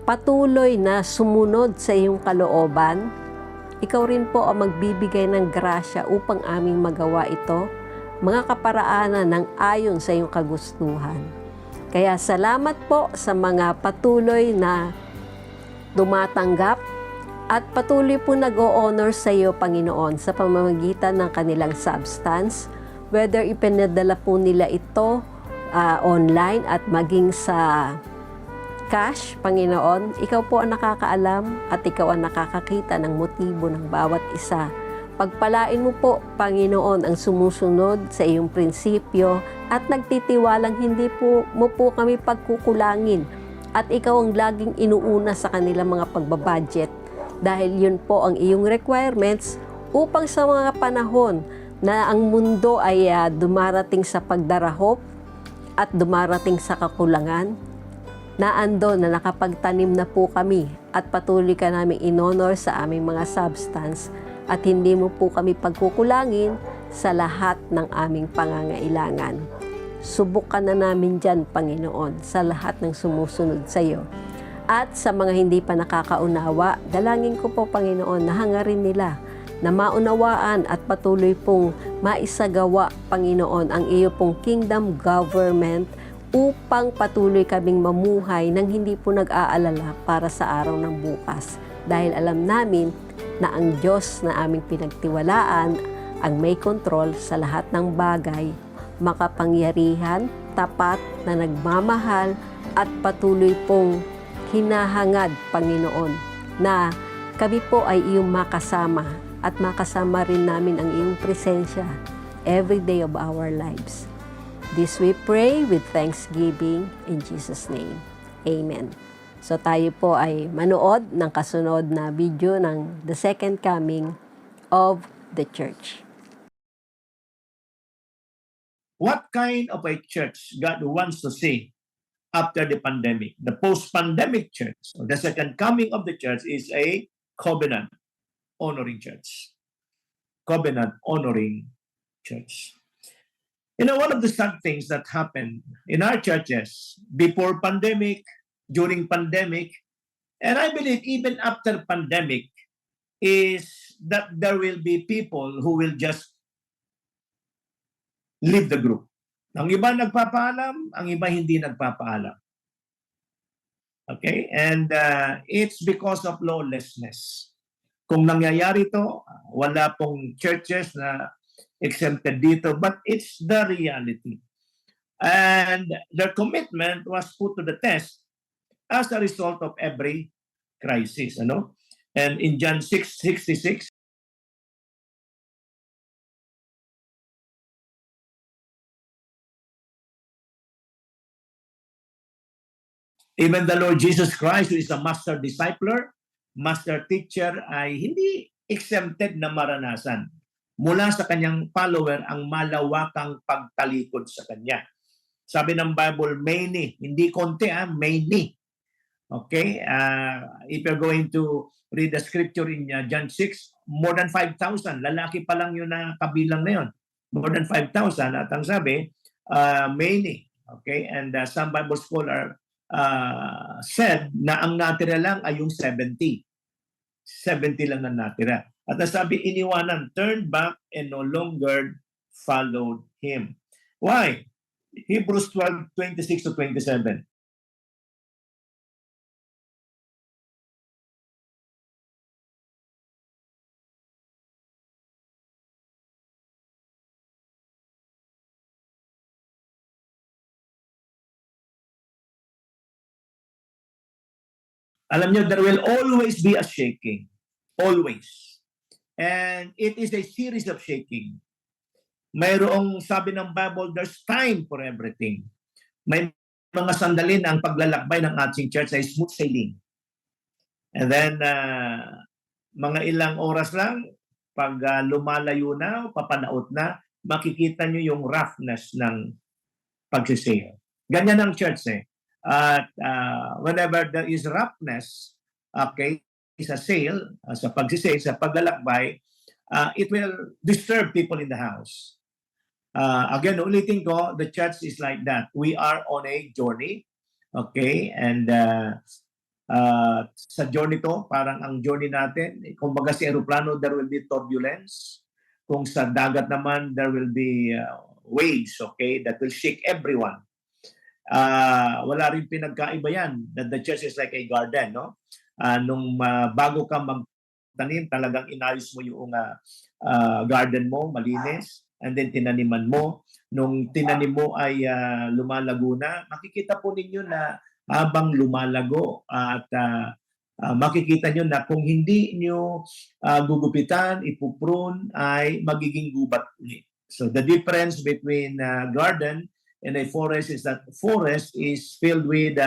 patuloy na sumunod sa iyong kalooban, ikaw rin po ang magbibigay ng grasya upang aming magawa ito, mga kaparaanan ng ayon sa iyong kagustuhan. Kaya salamat po sa mga patuloy na dumatanggap at patuloy po nag-o-honor sa iyo, Panginoon, sa pamamagitan ng kanilang substance, whether ipinadala po nila ito online at maging sa cash, Panginoon. Ikaw po ang nakakaalam at ikaw ang nakakakita ng motibo ng bawat isa. Pagpalain mo po, Panginoon, ang sumusunod sa iyong prinsipyo at nagtitiwalang hindi mo po kami pagkukulangin at ikaw ang laging inuuna sa kanilang mga pagbabudget dahil yun po ang iyong requirements upang sa mga panahon na ang mundo ay dumarating sa pagdarahop at dumarating sa kakulangan, na andon na nakapagtanim na po kami at patuloy ka namin in-honor sa aming mga substance at hindi mo po kami pagkukulangin sa lahat ng aming pangangailangan. Subukan na namin dyan, Panginoon, sa lahat ng sumusunod sa iyo. At sa mga hindi pa nakakaunawa, dalangin ko po, Panginoon, na hangarin nila na maunawaan at patuloy pong maisagawa, Panginoon, ang iyo pong kingdom government upang patuloy kaming mamuhay nang hindi po nag-aalala para sa araw ng bukas. Dahil alam namin na ang Diyos na aming pinagtiwalaan ang may kontrol sa lahat ng bagay, makapangyarihan, tapat na nagmamahal at patuloy pong hinahangad, Panginoon, na kami po ay iyong makasama at makasama rin namin ang iyong presensya every day of our lives. This we pray with thanksgiving in Jesus' name. Amen. So tayo po ay manood ng kasunod na video ng The Second Coming of the Church. What kind of a church God wants to see after the pandemic? The post-pandemic church, or the second coming of the church, is a covenant-honoring church. Covenant-honoring church. You know, one of the sad things that happened in our churches before pandemic, during pandemic, and I believe even after pandemic, is that there will be people who will just leave the group. Ang iba nagpapaalam, ang iba hindi nagpapaalam. Okay? And it's because of lawlessness. Kung nangyayari to, wala pong churches na exempted dito, but it's the reality. And their commitment was put to the test as a result of every crisis. Ano? And in John 6:66, even the Lord Jesus Christ, who is a master discipler, master teacher, ay hindi exempted na maranasan mula sa kanyang follower ang malawakang pagtalikod sa kanya. Sabi ng Bible, many, hindi konti, many. Okay? If you're going to read the scripture in John 6, more than 5,000. Lalaki pa lang yun na kabilang na yun. More than 5,000. At ang sabi, many. Okay? And some Bible scholar said na ang natira lang ay yung 70. 70 lang ang natira. At nasabi, iniwanan, turned back and no longer followed him. Why? Hebrews 12:26 to 27. Alam niyo, there will always be a shaking. Always. And it is a series of shaking. Mayroong sabi ng Bible, there's time for everything. May mga sandali na ang paglalakbay ng ating church ay smooth sailing. And then, mga ilang oras lang, pag lumalayo na, papanaot na, makikita nyo yung roughness ng pagsisale. Ganyan ang church eh. At whenever there is roughness, okay, sa sale, sa pagsisale, sa paglalakbay, it will disturb people in the house. Again, ulitin ko, the church is like that. We are on a journey, okay? And sa journey to, parang ang journey natin, kung baga sa aeroplano, there will be turbulence. Kung sa dagat naman, there will be waves, okay, that will shake everyone. Wala rin pinagkaiba yan, that the church is like a garden, no? Nung bago ka magtanim, talagang inayos mo yung garden mo, malinis, and then tinaniman mo. Nung tinanim mo ay lumalago na, makikita po ninyo na habang lumalago at makikita nyo na kung hindi nyo gugupitan, ipuprune, ay magiging gubat ulit. So the difference between garden and a forest is that forest is filled with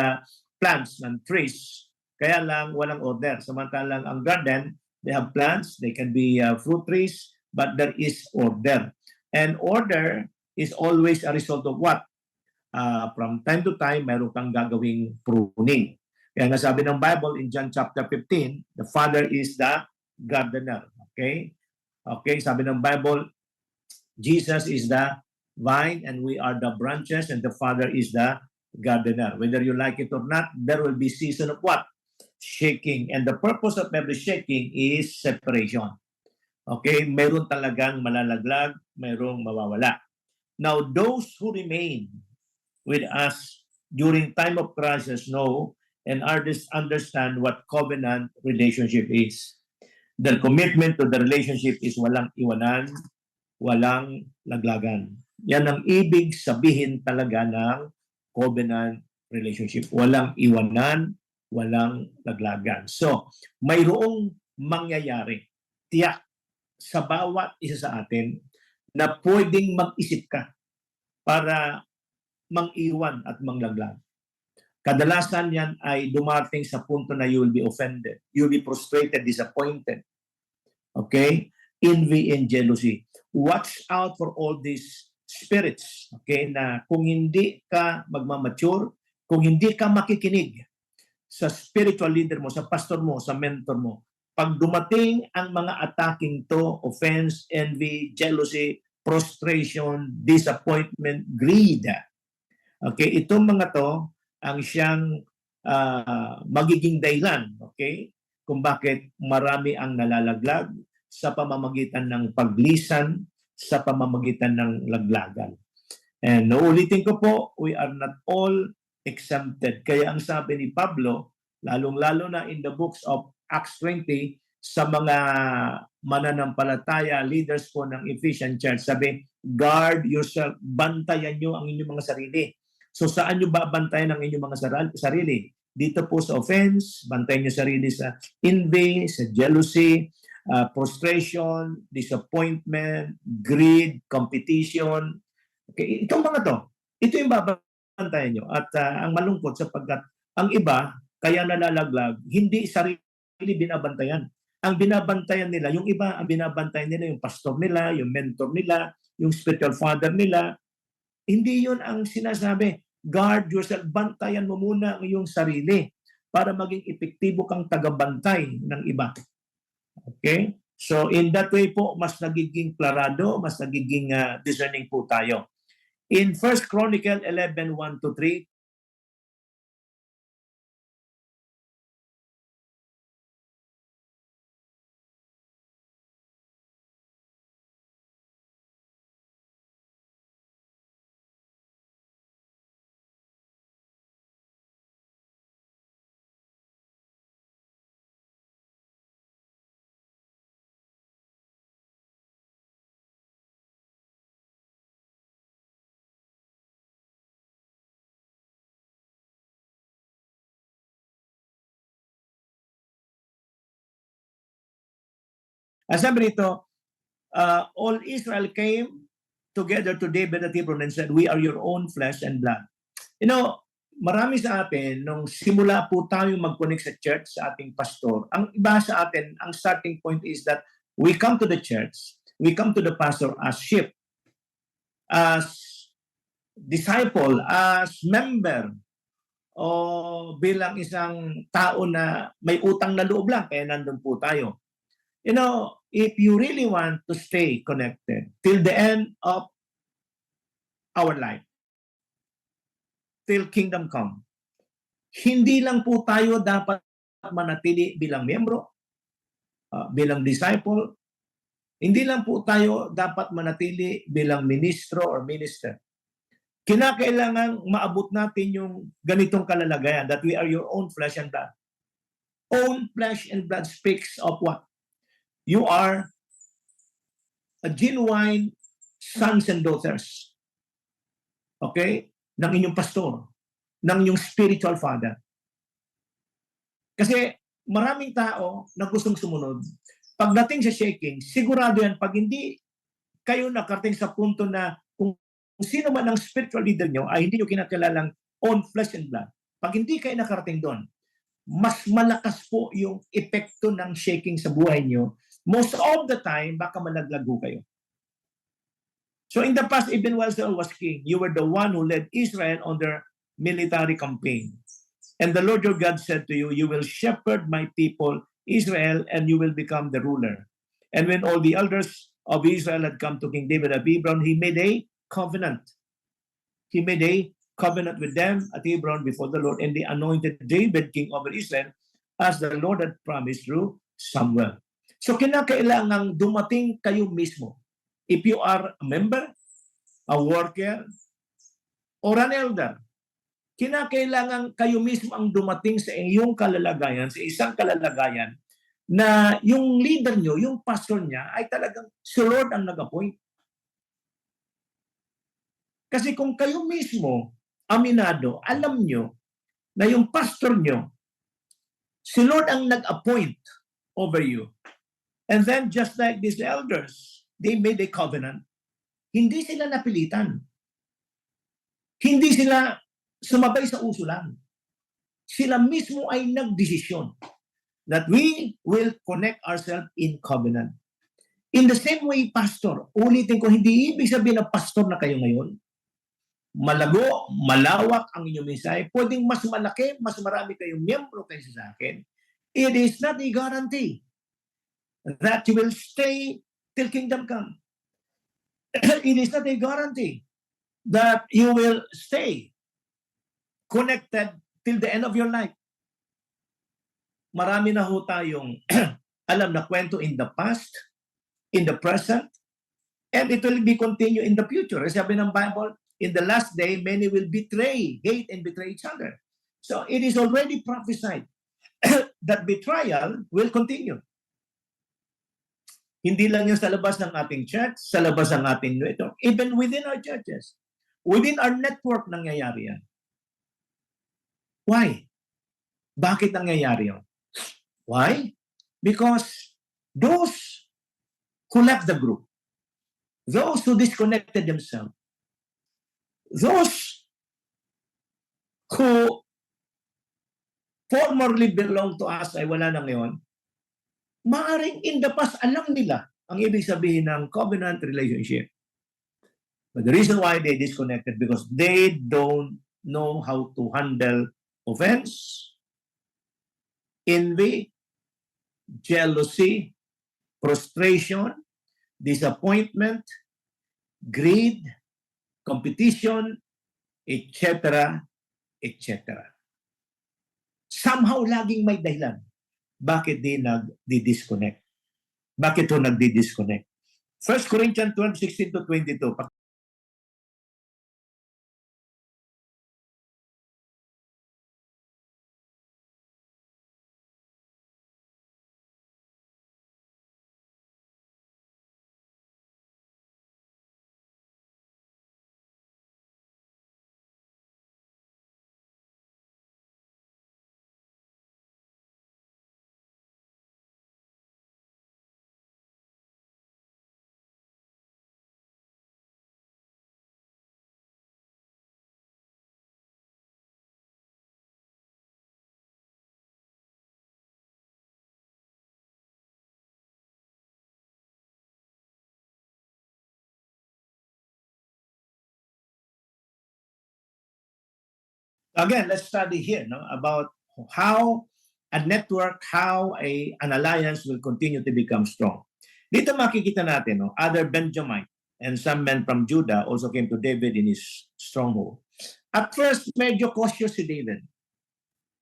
plants and trees. Kaya lang walang order. Samantalang ang garden, they have plants, they can be fruit trees, but there is order. And order is always a result of what? From time to time, mayroon kang gagawing pruning. Kaya nga sabi ng Bible in John chapter 15, the Father is the gardener. Okay? Okay, sabi ng Bible, Jesus is the vine and we are the branches and the Father is the gardener. Whether you like it or not, there will be season of what? Shaking. And the purpose of every shaking is separation. Okay? Mayroon talagang malalaglag, mayroong mawawala. Now, those who remain with us during time of crisis know and understand what covenant relationship is. Their commitment to the relationship is walang iwanan, walang laglagan. Yan ang ibig sabihin talaga ng covenant relationship. Walang iwanan, walang laglagan. So, mayroong mangyayari, tiyak, sa bawat isa sa atin na pwedeng mag-isip ka para mang-iwan at manglaglag. Kadalasan yan ay dumating sa punto na you will be offended. You will be frustrated, disappointed. Okay? Envy and jealousy. Watch out for all these spirits. Okay? Na kung hindi ka magmamature, kung hindi ka makikinig sa spiritual leader mo, sa pastor mo, sa mentor mo, pag dumating ang mga attacking to, offense, envy, jealousy, frustration, disappointment, greed. Okay? Itong mga to, ang siyang magiging dahilan, okay, kung bakit marami ang nalalaglag sa pamamagitan ng paglisan, sa pamamagitan ng laglagan. And uulitin ko po, we are not all exempted. Kaya ang sabi ni Pablo, lalong-lalo na in the books of Acts 20, sa mga mananampalataya, leaders po ng Ephesian Church, sabi, guard yourself, bantayan nyo ang inyong mga sarili. So saan nyo babantayan ang inyong mga sarili? Dito po sa offense, bantayan nyo sarili sa envy, sa jealousy, frustration, disappointment, greed, competition. Okay, itong mga to, ito yung babantayan nyo. At ang malungkot sapagkat ang iba, kaya nalalaglag, hindi sarili binabantayan. Ang binabantayan nila, yung iba, ang binabantayan nila, yung pastor nila, yung mentor nila, yung spiritual father nila. Hindi yun ang sinasabi. Guard yourself. Bantayan mo muna ang iyong sarili para maging epektibo kang tagabantay ng iba. Okay? So in that way po, mas nagiging klarado, mas nagiging discerning po tayo. In 1 Chronicle 11:1-3, sabi rito, all Israel came together to David at Hebron and said, we are your own flesh and blood. You know, marami sa atin, nung simula po tayo mag-connect sa church, sa ating pastor, ang iba sa atin, ang starting point is that We come to the church, we come to the pastor as sheep, as disciple, as member, o bilang isang tao na may utang na loob lang, kaya nandun po tayo. You know, if you really want to stay connected till the end of our life, till kingdom come, hindi lang po tayo dapat manatili bilang miyembro, bilang disciple, hindi lang po tayo dapat manatili bilang ministro or minister. Kinakailangan maabot natin yung ganitong kalalagayan, that we are your own flesh and blood. Own flesh and blood speaks of what? You are a genuine sons and daughters. Okay? Ng inyong pastor, ng inyong spiritual father. Kasi maraming tao na gustong sumunod, pagdating sa shaking, sigurado yan, pag hindi kayo nakarating sa punto na kung sino man ang spiritual leader nyo ay hindi nyo kinakalalang own flesh and blood, pag hindi kayo nakarating doon, mas malakas po yung epekto ng shaking sa buhay nyo. Most of the time, baka malaglago kayo. So in the past, even while Saul was king, you were the one who led Israel on their military campaign. And the Lord your God said to you, you will shepherd my people Israel, and you will become the ruler. And when all the elders of Israel had come to King David at Hebron, he made a covenant. He made a covenant with them at Hebron before the Lord, and they anointed David king over Israel as the Lord had promised through Samuel. So kinakailangang dumating kayo mismo. If you are a member, a worker, or an elder, kinakailangan kayo mismo ang dumating sa iyong kalalagayan, sa isang kalalagayan, na yung leader nyo, yung pastor niya, ay talagang si Lord ang nag-appoint. Kasi kung kayo mismo, aminado, alam nyo na yung pastor nyo, si Lord ang nag-appoint over you. And then just like these elders, they made a covenant. Hindi sila napilitan. Hindi sila sumabay sa uso lang. Sila mismo ay nagdesisyon that we will connect ourselves in covenant. In the same way, pastor, ulitin ko, hindi ibig sabihin na pastor na kayo ngayon. Malago, malawak ang inyong mensahe. Pwedeng mas malaki, mas marami kayong miyembro kaysa sa akin. It is not a guarantee that you will stay till kingdom come. It is not a guarantee that you will stay connected till the end of your life. Marami na ho tayong alam na kwento in the past, in the present, and it will be continue in the future. Sabi ng Bible, in the last day, many will hate and betray each other. So it is already prophesied that betrayal will continue. Hindi lang yan sa labas ng ating church, sa labas ng ating network, even within our churches. Within our network, nangyayari yan. Why? Bakit nangyayari yun? Why? Because those who left the group, those who disconnected themselves, those who formerly belonged to us ay wala na ngayon, maaring in the past alam nila ang ibig sabihin ng covenant relationship. But the reason why they disconnected because they don't know how to handle offense, envy, jealousy, frustration, disappointment, greed, competition, etc., etc. Somehow laging may dahilan. Bakit di nagdi-disconnect? Bakit ho nagdi-disconnect? 1 Corinthians 12:16-22. Again, let's study here about how a network, how an alliance will continue to become strong. Dito makikita natin, other Benjamite and some men from Judah also came to David in his stronghold. At first, medyo cautious si David.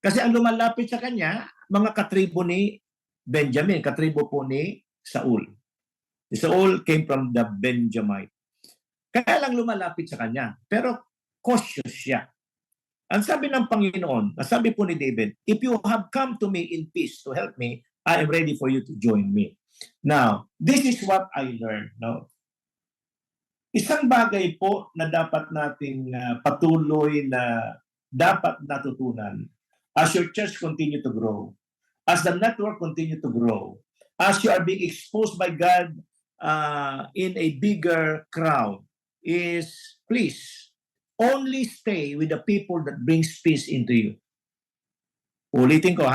Kasi ang lumalapit sa kanya, mga katribo ni Benjamin, katribo po ni Saul. Si Saul came from the Benjamite. Kaya lang lumalapit sa kanya. Pero cautious siya. Ang sabi ng Panginoon, sabi po ni David, if you have come to me in peace to help me, I am ready for you to join me. Now, this is what I learned. Isang bagay po na dapat nating patuloy na dapat natutunan as your church continue to grow, as the network continue to grow, as you are being exposed by God in a bigger crowd, is please only stay with the people that brings peace into you. Ulitin ko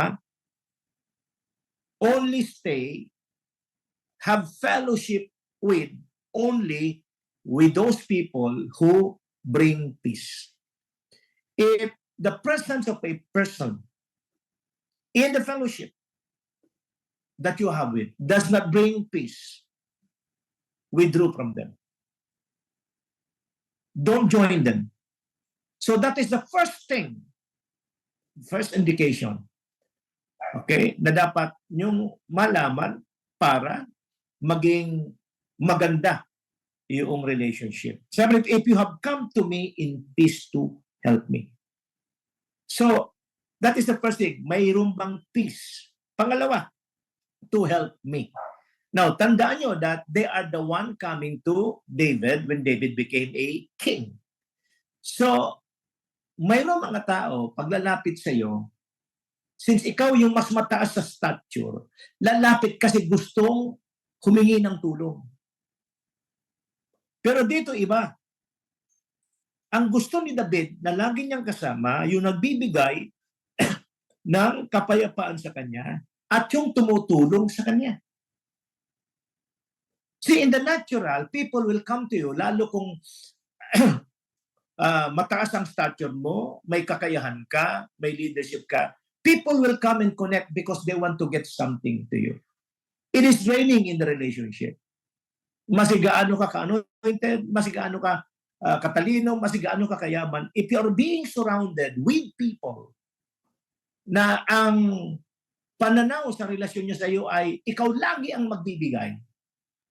only stay, have fellowship only with those people who bring peace. If the presence of a person in the fellowship that you have with does not bring peace, withdraw from them. Don't join them. So that is the first thing, first indication, okay, na dapat nyong malaman para maging maganda yung relationship. Sabi, if you have come to me in peace to help me. So, that is the first thing. Mayroon bang peace? Pangalawa, to help me. Now, tandaan nyo that they are the one coming to David when David became a king. So, mayroon mga tao, paglalapit sa iyo, since ikaw yung mas mataas sa stature, lalapit kasi gustong humingi ng tulong. Pero dito iba. Ang gusto ni David na lagi niyang kasama, yung nagbibigay ng kapayapaan sa kanya at yung tumutulong sa kanya. See, in the natural, people will come to you, lalo kung mataas ang stature mo, may kakayahan ka, may leadership ka, people will come and connect because they want to get something to you. It is draining in the relationship. Masigaano ka ka-anointed, masigaano ka katalino, masigaano ka kayaman. If you are being surrounded with people na ang pananaw sa relasyon niya sa iyo ay ikaw lagi ang magbibigay,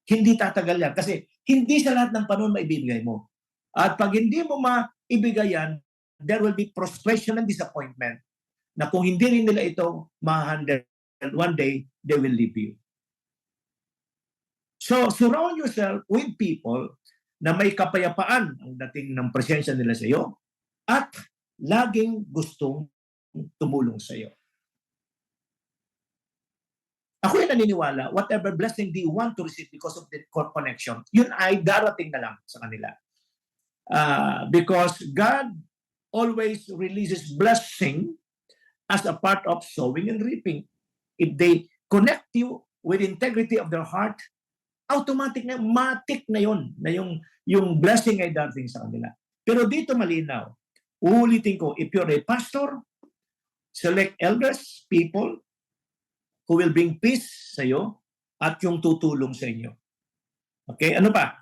hindi tatagal yan. Kasi hindi sa lahat ng panahon maibibigay mo. At pag hindi mo maibigay yan, there will be frustration and disappointment na kung hindi rin nila ito ma-handle, one day, they will leave you. So, surround yourself with people na may kapayapaan ang dating ng presensya nila sa iyo at laging gustong tumulong sa iyo. Ako ay naniniwala, whatever blessing they want to receive because of the connection, yun ay darating na lang sa kanila. Because God always releases blessing as a part of sowing and reaping. If they connect you with integrity of their heart, automatic na, matik na yun, na yung blessing ay darating sa kanila. Pero dito malinaw, uulitin ko, if you're a pastor, select elders, people who will bring peace sa iyo at yung tutulong sa inyo. Okay, ano pa?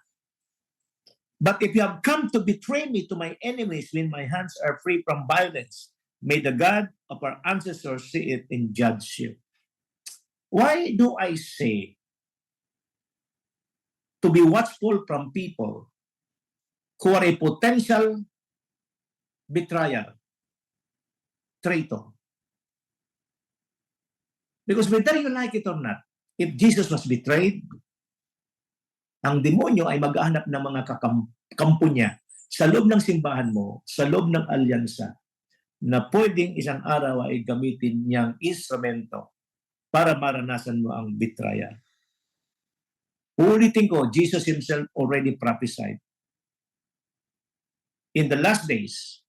But if you have come to betray me to my enemies when my hands are free from violence, may the God of our ancestors see it and judge you. Why do I say to be watchful from people who are a potential betrayer, traitor? Because whether you like it or not, if Jesus was betrayed, ang demonyo ay maghahanap ng mga kakampo niya sa loob ng simbahan mo, sa loob ng alyansa, na pwedeng isang araw ay gamitin niyang instrumento para maranasan mo ang betrayal. Ulitin ko, Jesus himself already prophesied. In the last days,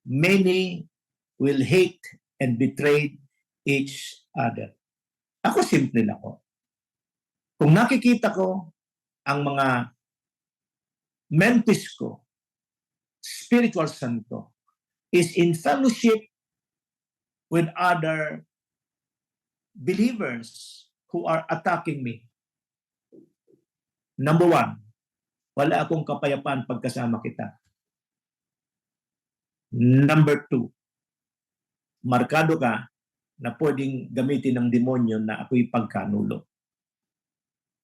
many will hate and betray each other. Ako simple lang ako. Kung nakikita ko ang mga mentis ko, spiritual son ko, is in fellowship with other believers who are attacking me. Number one, wala akong kapayapaan pagkasama kita. Number two, markado ka na pwedeng gamitin ng demonyo na ako'y pagkanulo.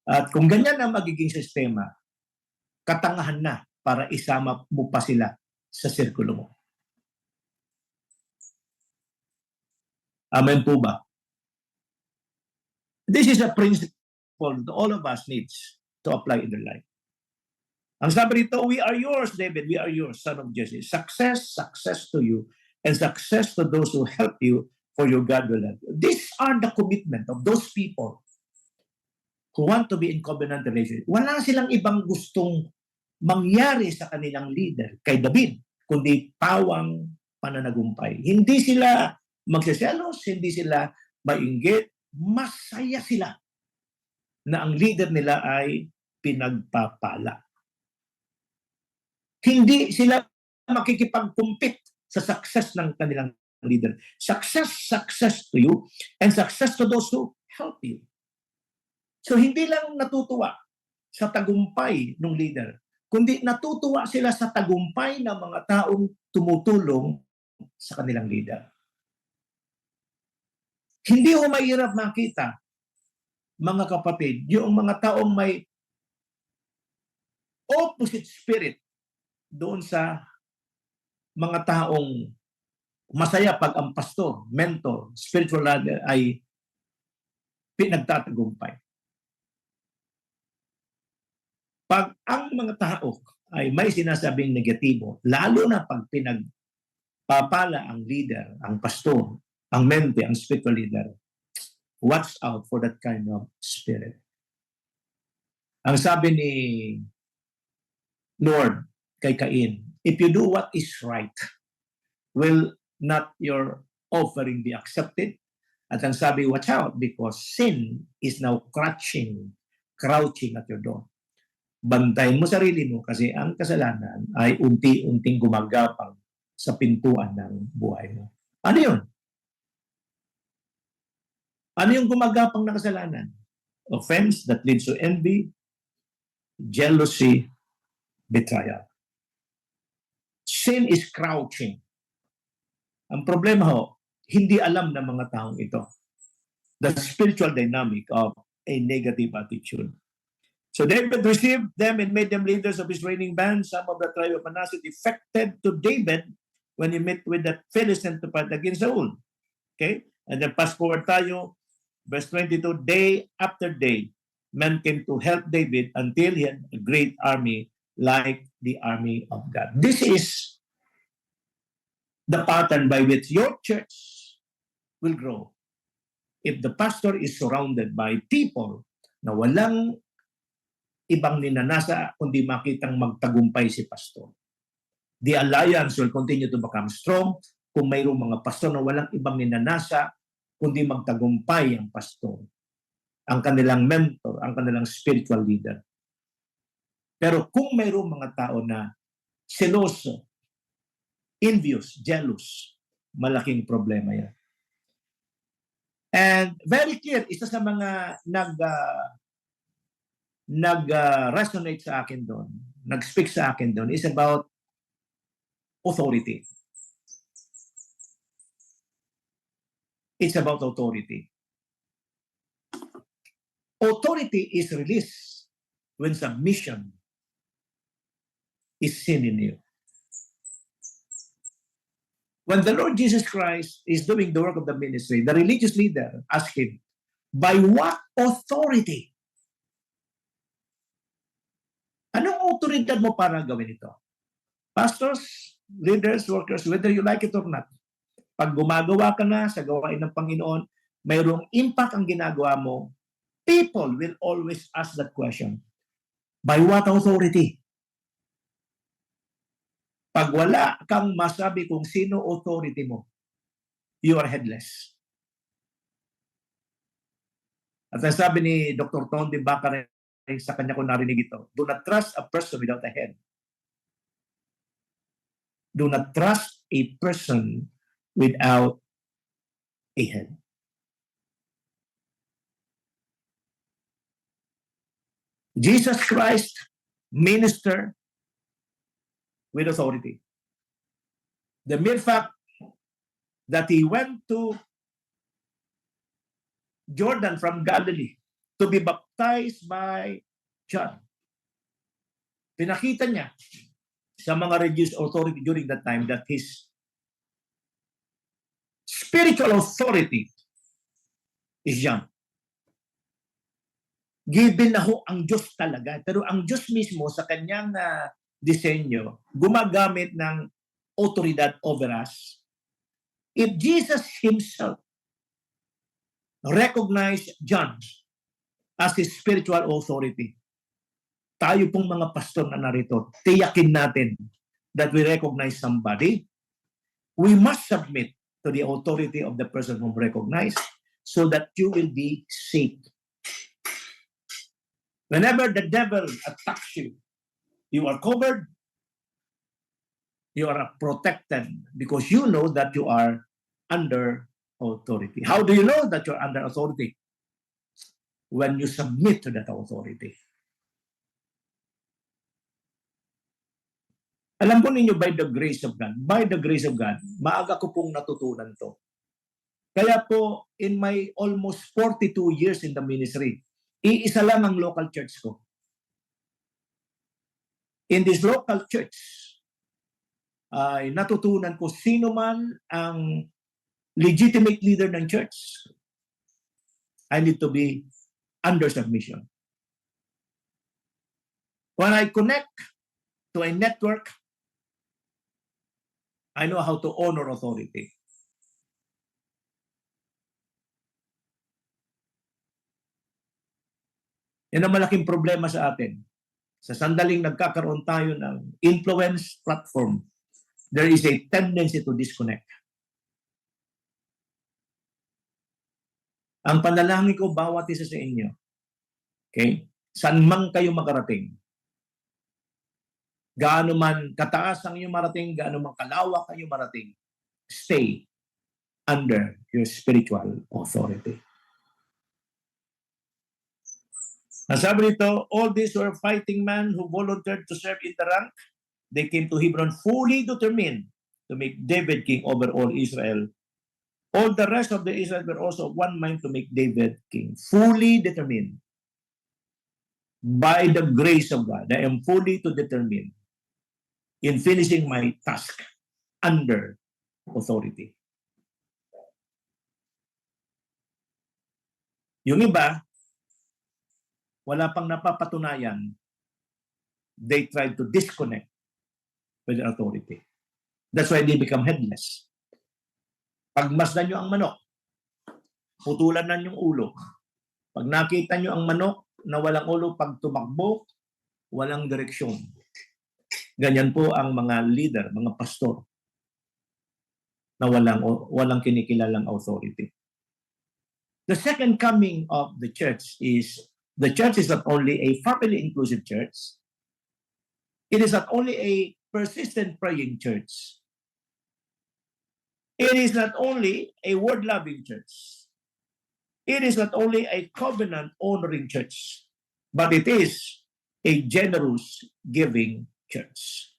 At kung ganyan ang magiging sistema, katangahan na para isama mo pa sila sa sirkulo mo. Amen po ba? This is a principle that all of us needs to apply in their life. Ang sabi rito, we are yours, David. We are yours, son of Jesse. Success, success to you, and success to those who help you, for your God will help you. These are the commitment of those people who want to be in covenant relationship. Wala silang ibang gustong mangyari sa kanilang leader, kay David, kundi pawang pananagumpay. Hindi sila magseselos, hindi sila mainggit, masaya sila na ang leader nila ay pinagpapala. Hindi sila makikipag-compete sa success ng kanilang leader. Success, success to you, and success to those who help you. So hindi lang natutuwa sa tagumpay ng leader, kundi natutuwa sila sa tagumpay ng mga taong tumutulong sa kanilang leader. Hindi ho mahirap makita, mga kapatid, yung mga taong may opposite spirit doon sa mga taong masaya pag ang pastor, mentor, spiritual leader ay pinagtatagumpay. Pag ang mga tao ay may sinasabing negatibo, lalo na pag pinagpapala ang leader, ang pastor, ang mente, ang spiritual leader, watch out for that kind of spirit. Ang sabi ni Lord kay Cain, if you do what is right, will not your offering be accepted? At ang sabi, watch out, because sin is now crouching at your door. Bantayin mo sarili mo kasi ang kasalanan ay unti-unting gumagapang sa pintuan ng buhay mo. Ano yun? Ano yung gumagapang na kasalanan? Offense that leads to envy, jealousy, betrayal. Sin is crouching. Ang problema ho, hindi alam ng mga taong ito the spiritual dynamic of a negative attitude. So David received them and made them leaders of his reigning band. Some of the tribe of Manasseh defected to David when he met with the Philistine to fight against Saul. Okay? And then fast forward tayo, verse 22, day after day, men came to help David until he had a great army like the army of God. This is the pattern by which your church will grow. If the pastor is surrounded by people na walang ibang ninanasa kundi makitang magtagumpay si pastor, the alliance will continue to become strong. Kung mayroong mga pastor na walang ibang ninanasa kundi magtagumpay ang pastor, ang kanilang mentor, ang kanilang spiritual leader. Pero kung mayroong mga tao na seloso, envious, jealous, malaking problema yan. And very clear, isa sa mga nag-resonate sa akin doon, nag-speak sa akin doon, is about authority. It's about authority. Authority is released when submission is seen in you. When the Lord Jesus Christ is doing the work of the ministry, the religious leader asked him, by what authority? Anong autoridad mo para gawin ito? Pastors, leaders, workers, whether you like it or not, pag gumagawa ka na sa gawain ng Panginoon, mayroong impact ang ginagawa mo, people will always ask that question. By what authority? Pag wala kang masabi kung sino authority mo, you are headless. At ang sabi ni Dr. Tondi Bacare, sa kanya ko narinig ito, do not trust a person without a head. Do not trust a person without a head. Jesus Christ ministered with authority. The mere fact that he went to Jordan from Galilee to be baptized by John, pinakita niya sa mga religious authority during that time that his spiritual authority is John. Given na ho ang Diyos talaga. Pero ang Diyos mismo sa kanyang disenyo, gumagamit ng autoridad over us. If Jesus himself recognized John as his spiritual authority, tayo pong mga pastor na narito, tiyakin natin that we recognize somebody. We must submit to the authority of the person whom recognize so that you will be saved. Whenever the devil attacks you, you are covered, you are protected because you know that you are under authority. How do you know that you're under authority? When you submit to that authority. Alam po ninyo, by the grace of God, maaga ko pong natutunan to. Kaya po, in my almost 42 years in the ministry, iisa lang ang local church ko. In this local church, ay natutunan ko sino man ang legitimate leader ng church. I need to be under submission. When I connect to a network, I know how to honor authority. Yan ang malaking problema sa atin. Sa sandaling nagkakaroon tayo ng influence platform, there is a tendency to disconnect. Ang panalangin ko bawat isa sa inyo, okay? Saan man kayo makarating, gaano man kataas ang inyong marating, gaano man kalawak ang inyong marating, stay under your spiritual authority. Ang sabi nito, all these were fighting men who volunteered to serve in the rank. They came to Hebron fully determined to make David king over all Israel. All the rest of the Israel were also of one mind to make David king. Fully determined. By the grace of God, I am fully determined in finishing my task under authority. Yung iba, wala pang napapatunayan, they try to disconnect with the authority. That's why they become headless. Pagmasdan nyo ang manok, putulan na yung ulo. Pag nakita nyo ang manok na walang ulo, pag tumakbo, walang direksyon. Ganyan po ang mga leader, mga pastor, na walang kinikilalang authority. The second coming of the church is not only a family inclusive church, it is not only a persistent praying church, it is not only a word-loving church, it is not only a covenant-honoring church, but it is a generous giving church.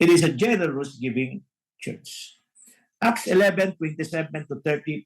It is a generous giving church. Acts 11:27 to 30.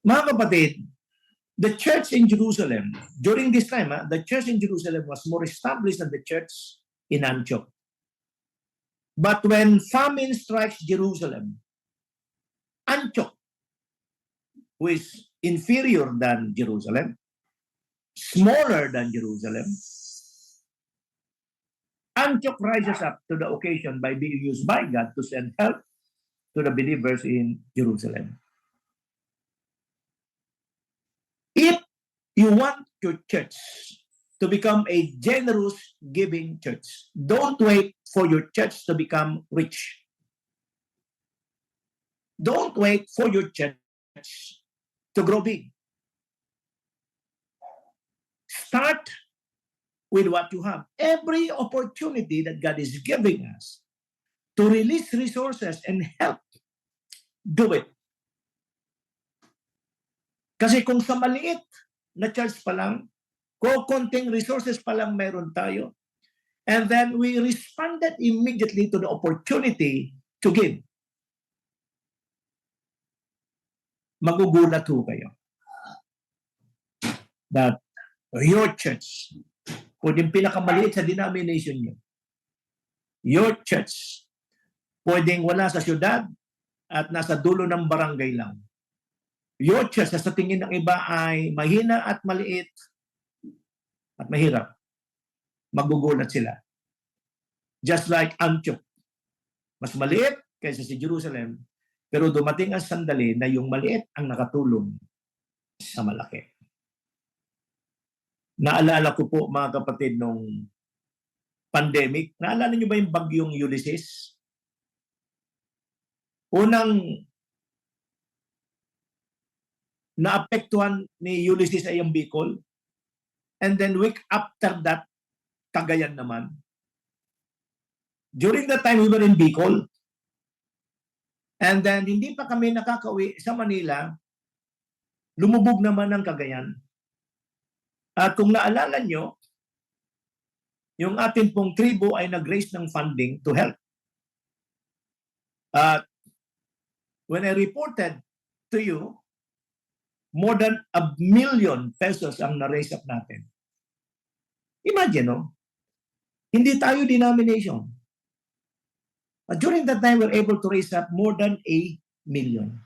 Mga kapatid, the church in Jerusalem, during this time, the church in Jerusalem was more established than the church in Antioch. But when famine strikes Jerusalem, Antioch, who is inferior than Jerusalem, smaller than Jerusalem, Antioch rises up to the occasion by being used by God to send help to the believers in Jerusalem. If you want your church to become a generous giving church, don't wait for your church to become rich. Don't wait for your church to grow big. Start with what you have. Every opportunity that God is giving us to release resources and help, do it. Kasi kung sa maliit na church pa lang, konting resources pa lang meron tayo, and then we responded immediately to the opportunity to give, magugulat ho kayo that your church, pwedeng pinakamaliit sa denomination niyo, your church, pwedeng wala sa syudad at nasa dulo ng barangay lang. Your church, sa tingin ng iba ay mahina at maliit at mahirap, magugulat sila. Just like Antioch, mas maliit kaysa si Jerusalem, pero dumating ang sandali na yung maliit ang nakatulong sa malaki. Naalala ko po, mga kapatid, nung pandemic, naalala niyo ba yung bagyong Ulysses? Unang naapektuhan ni Ulysses ay ang Bicol. And then week after that, Cagayan naman. During that time, we were in Bicol. And then, hindi pa kami nakakauwi sa Manila, lumubog naman ang Cagayan. At kung naalala nyo, yung ating pong tribo ay nag-raise ng funding to help. At when I reported to you, more than 1 million pesos ang na-raise up natin. Imagine, no? Hindi tayo denomination. But during that time, we were able to raise up more than 1 million.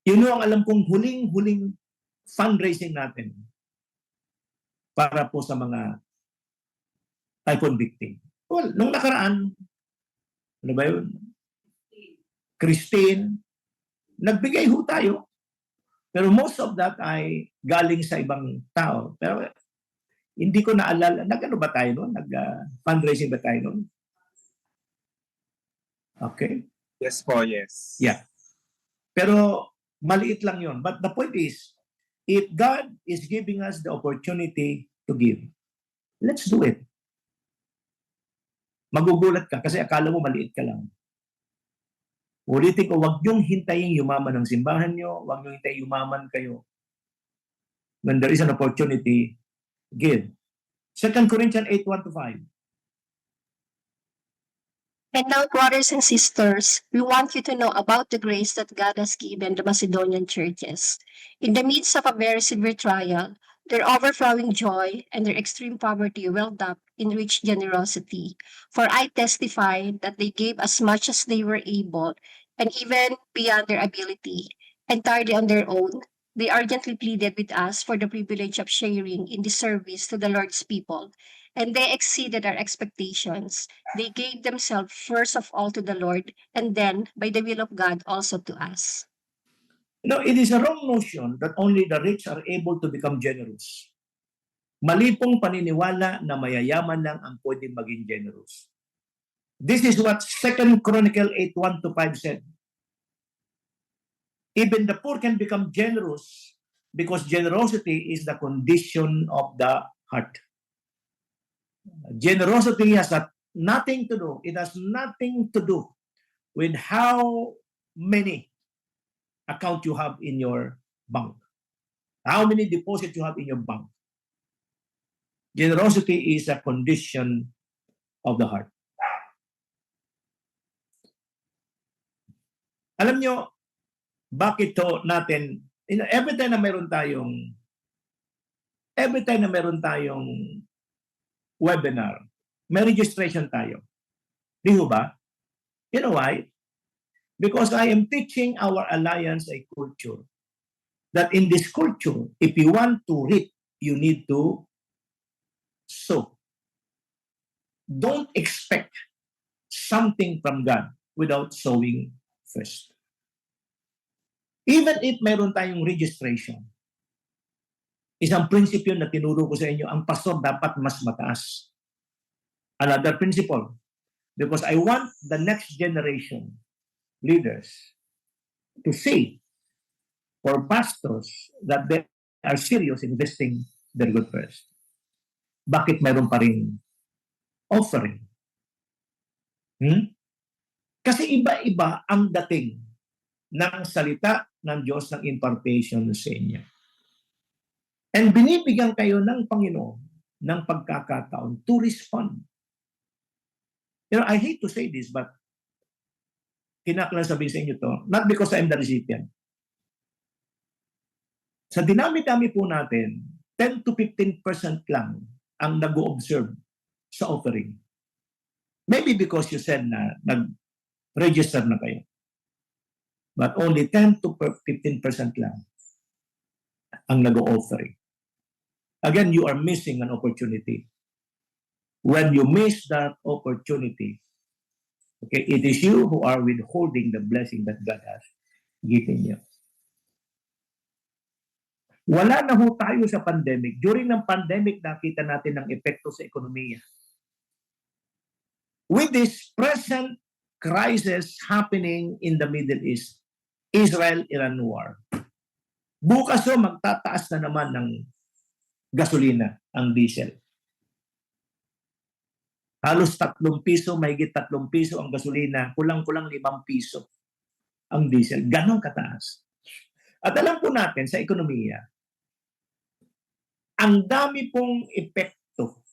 Yun ang alam kong huling fundraising natin para po sa mga typhoon victim. Well, nung nakaraan, ano ba yun? Christine, nagbigay ho tayo. Pero most of that ay galing sa ibang tao. Pero hindi ko naalala, nag-ano ba tayo noon? Nag-fundraising ba tayo noon? Okay. Yes po, yes. Yeah. Pero maliit lang yon. But the point is, if God is giving us the opportunity to give, let's do it. Magugulat ka kasi akala mo maliit ka lang. Ulitin ko, huwag niyong hintayin yumaman ng simbahan niyo, huwag niyong hintayin yumaman kayo. When there is an opportunity, give. 2 Corinthians 8:1-5. And now, brothers and sisters, we want you to know about the grace that God has given the Macedonian churches. In the midst of a very severe trial, their overflowing joy and their extreme poverty welled up in rich generosity. For I testify that they gave as much as they were able, and even beyond their ability, entirely on their own. They urgently pleaded with us for the privilege of sharing in the service to the Lord's people, and they exceeded our expectations. They gave themselves first of all to the Lord, and then, by the will of God, also to us. You know, it is a wrong notion that only the rich are able to become generous. Mali pong paniniwala na mayayaman lang ang pwedeng maging generous. This is what 2 Chronicle 8:1-5 said. Even the poor can become generous because generosity is the condition of the heart. Generosity has nothing to do. It has nothing to do with how many account you have in your bank, how many deposits you have in your bank. Generosity is a condition of the heart. Alam nyo, bakit to natin, every time na meron tayong webinar, may registration tayo. Di ba? You know why? Because I am teaching our alliance a culture that in this culture, if you want to reap you need to sow. Don't expect something from God without sowing first. Even if meron tayong registration, isang prinsipyo na tinuro ko sa inyo, ang pastor dapat mas mataas. Another principle, because I want the next generation leaders to see for pastors that they are serious investing their good first. Bakit meron pa rin offering? Kasi iba-iba ang dating ng salita ng Diyos ng impartation sa inyo. And binibigyan kayo ng Panginoon ng pagkakataon to respond. You know, I hate to say this, but kinakailangan sabihin sa inyo to, not because I'm the recipient. Sa dinami-dami po natin, 10 to 15% lang ang nag-o-observe sa offering. Maybe because you said na nag-register na kayo. But only 10 to 15% lang ang nag-o-offering. Again, you are missing an opportunity. When you miss that opportunity, okay, it is you who are withholding the blessing that God has given you. Wala na ho tayo sa pandemic. During ng pandemic, nakita natin ang epekto sa ekonomiya. With this present crisis happening in the Middle East, Israel-Iran war, bukas ho magtataas na naman ng gasolina, ang diesel. Halos 3 piso, mahigit 3 piso ang gasolina, kulang-kulang 5 piso ang diesel. Ganon kataas. At alam po natin sa ekonomiya, ang dami pong epekto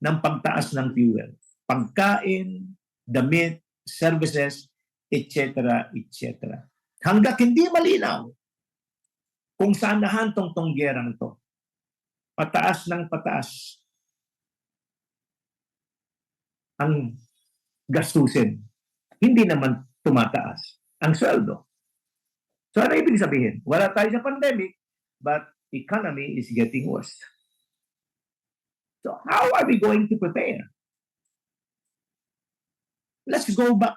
ng pagtaas ng fuel. Pagkain, damit, services, etc., etc. Hanggat hindi malinaw kung saan nahantong tong gerang to. Pataas ng pataas ang gastusin. Hindi naman tumataas ang sweldo. So ano ibig sabihin? Wala tayo sa pandemic, but economy is getting worse. So how are we going to prepare? Let's go back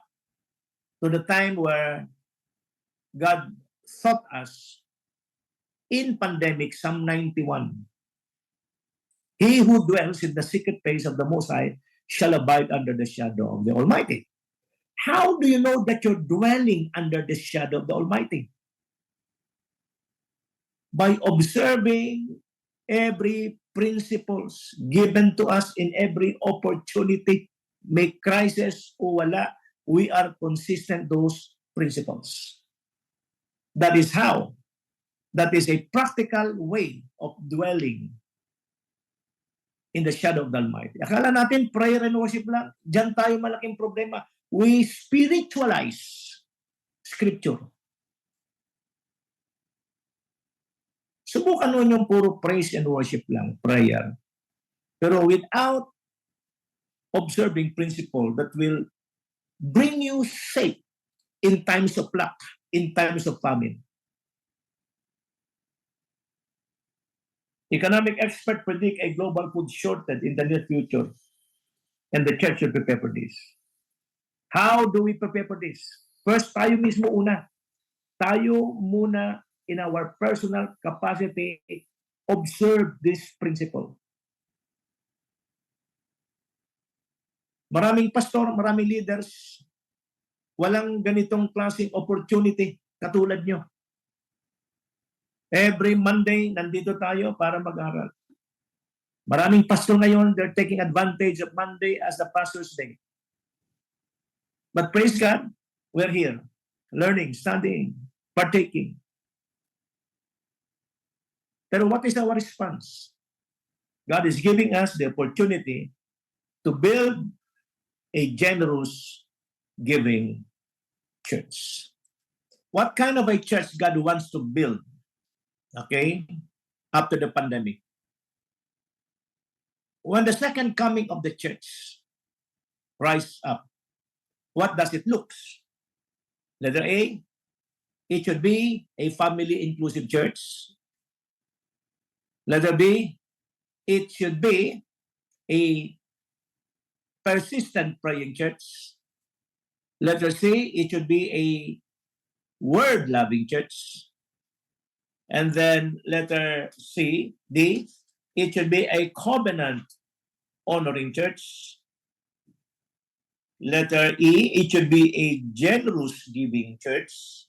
to the time where God taught us in pandemic, Psalm 91. He who dwells in the secret place of the Most High shall abide under the shadow of the Almighty. How do you know that you're dwelling under the shadow of the Almighty? By observing every principles given to us in every opportunity, may crisis o wala, we are consistent those principles. That is how. That is a practical way of dwelling in the shadow of the Almighty. Akala natin prayer and worship lang. Diyan tayo malaking problema. We spiritualize Scripture. Subukan nun yung puro praise and worship lang, prayer. Pero without observing principle that will bring you safe in times of lack, in times of famine. Economic experts predict a global food shortage in the near future, and the church should prepare for this. How do we prepare for this? First, tayo mismo una. Tayo muna in our personal capacity, observe this principle. Maraming pastor, maraming leaders, walang ganitong klaseng opportunity katulad nyo. Every Monday, nandito tayo para mag-aral. Maraming pastor ngayon, they're taking advantage of Monday as the pastor's day. But praise God, we're here, learning, studying, partaking. Pero what is our response? God is giving us the opportunity to build a generous giving church. What kind of a church God wants to build? Okay, after the pandemic. When the second coming of the church rise up, what does it look? Letter A, it should be a family inclusive church. Letter B, it should be a persistent praying church. Letter C, it should be a word-loving church. And then letter D, it should be a covenant-honoring church. Letter E, it should be a generous giving church.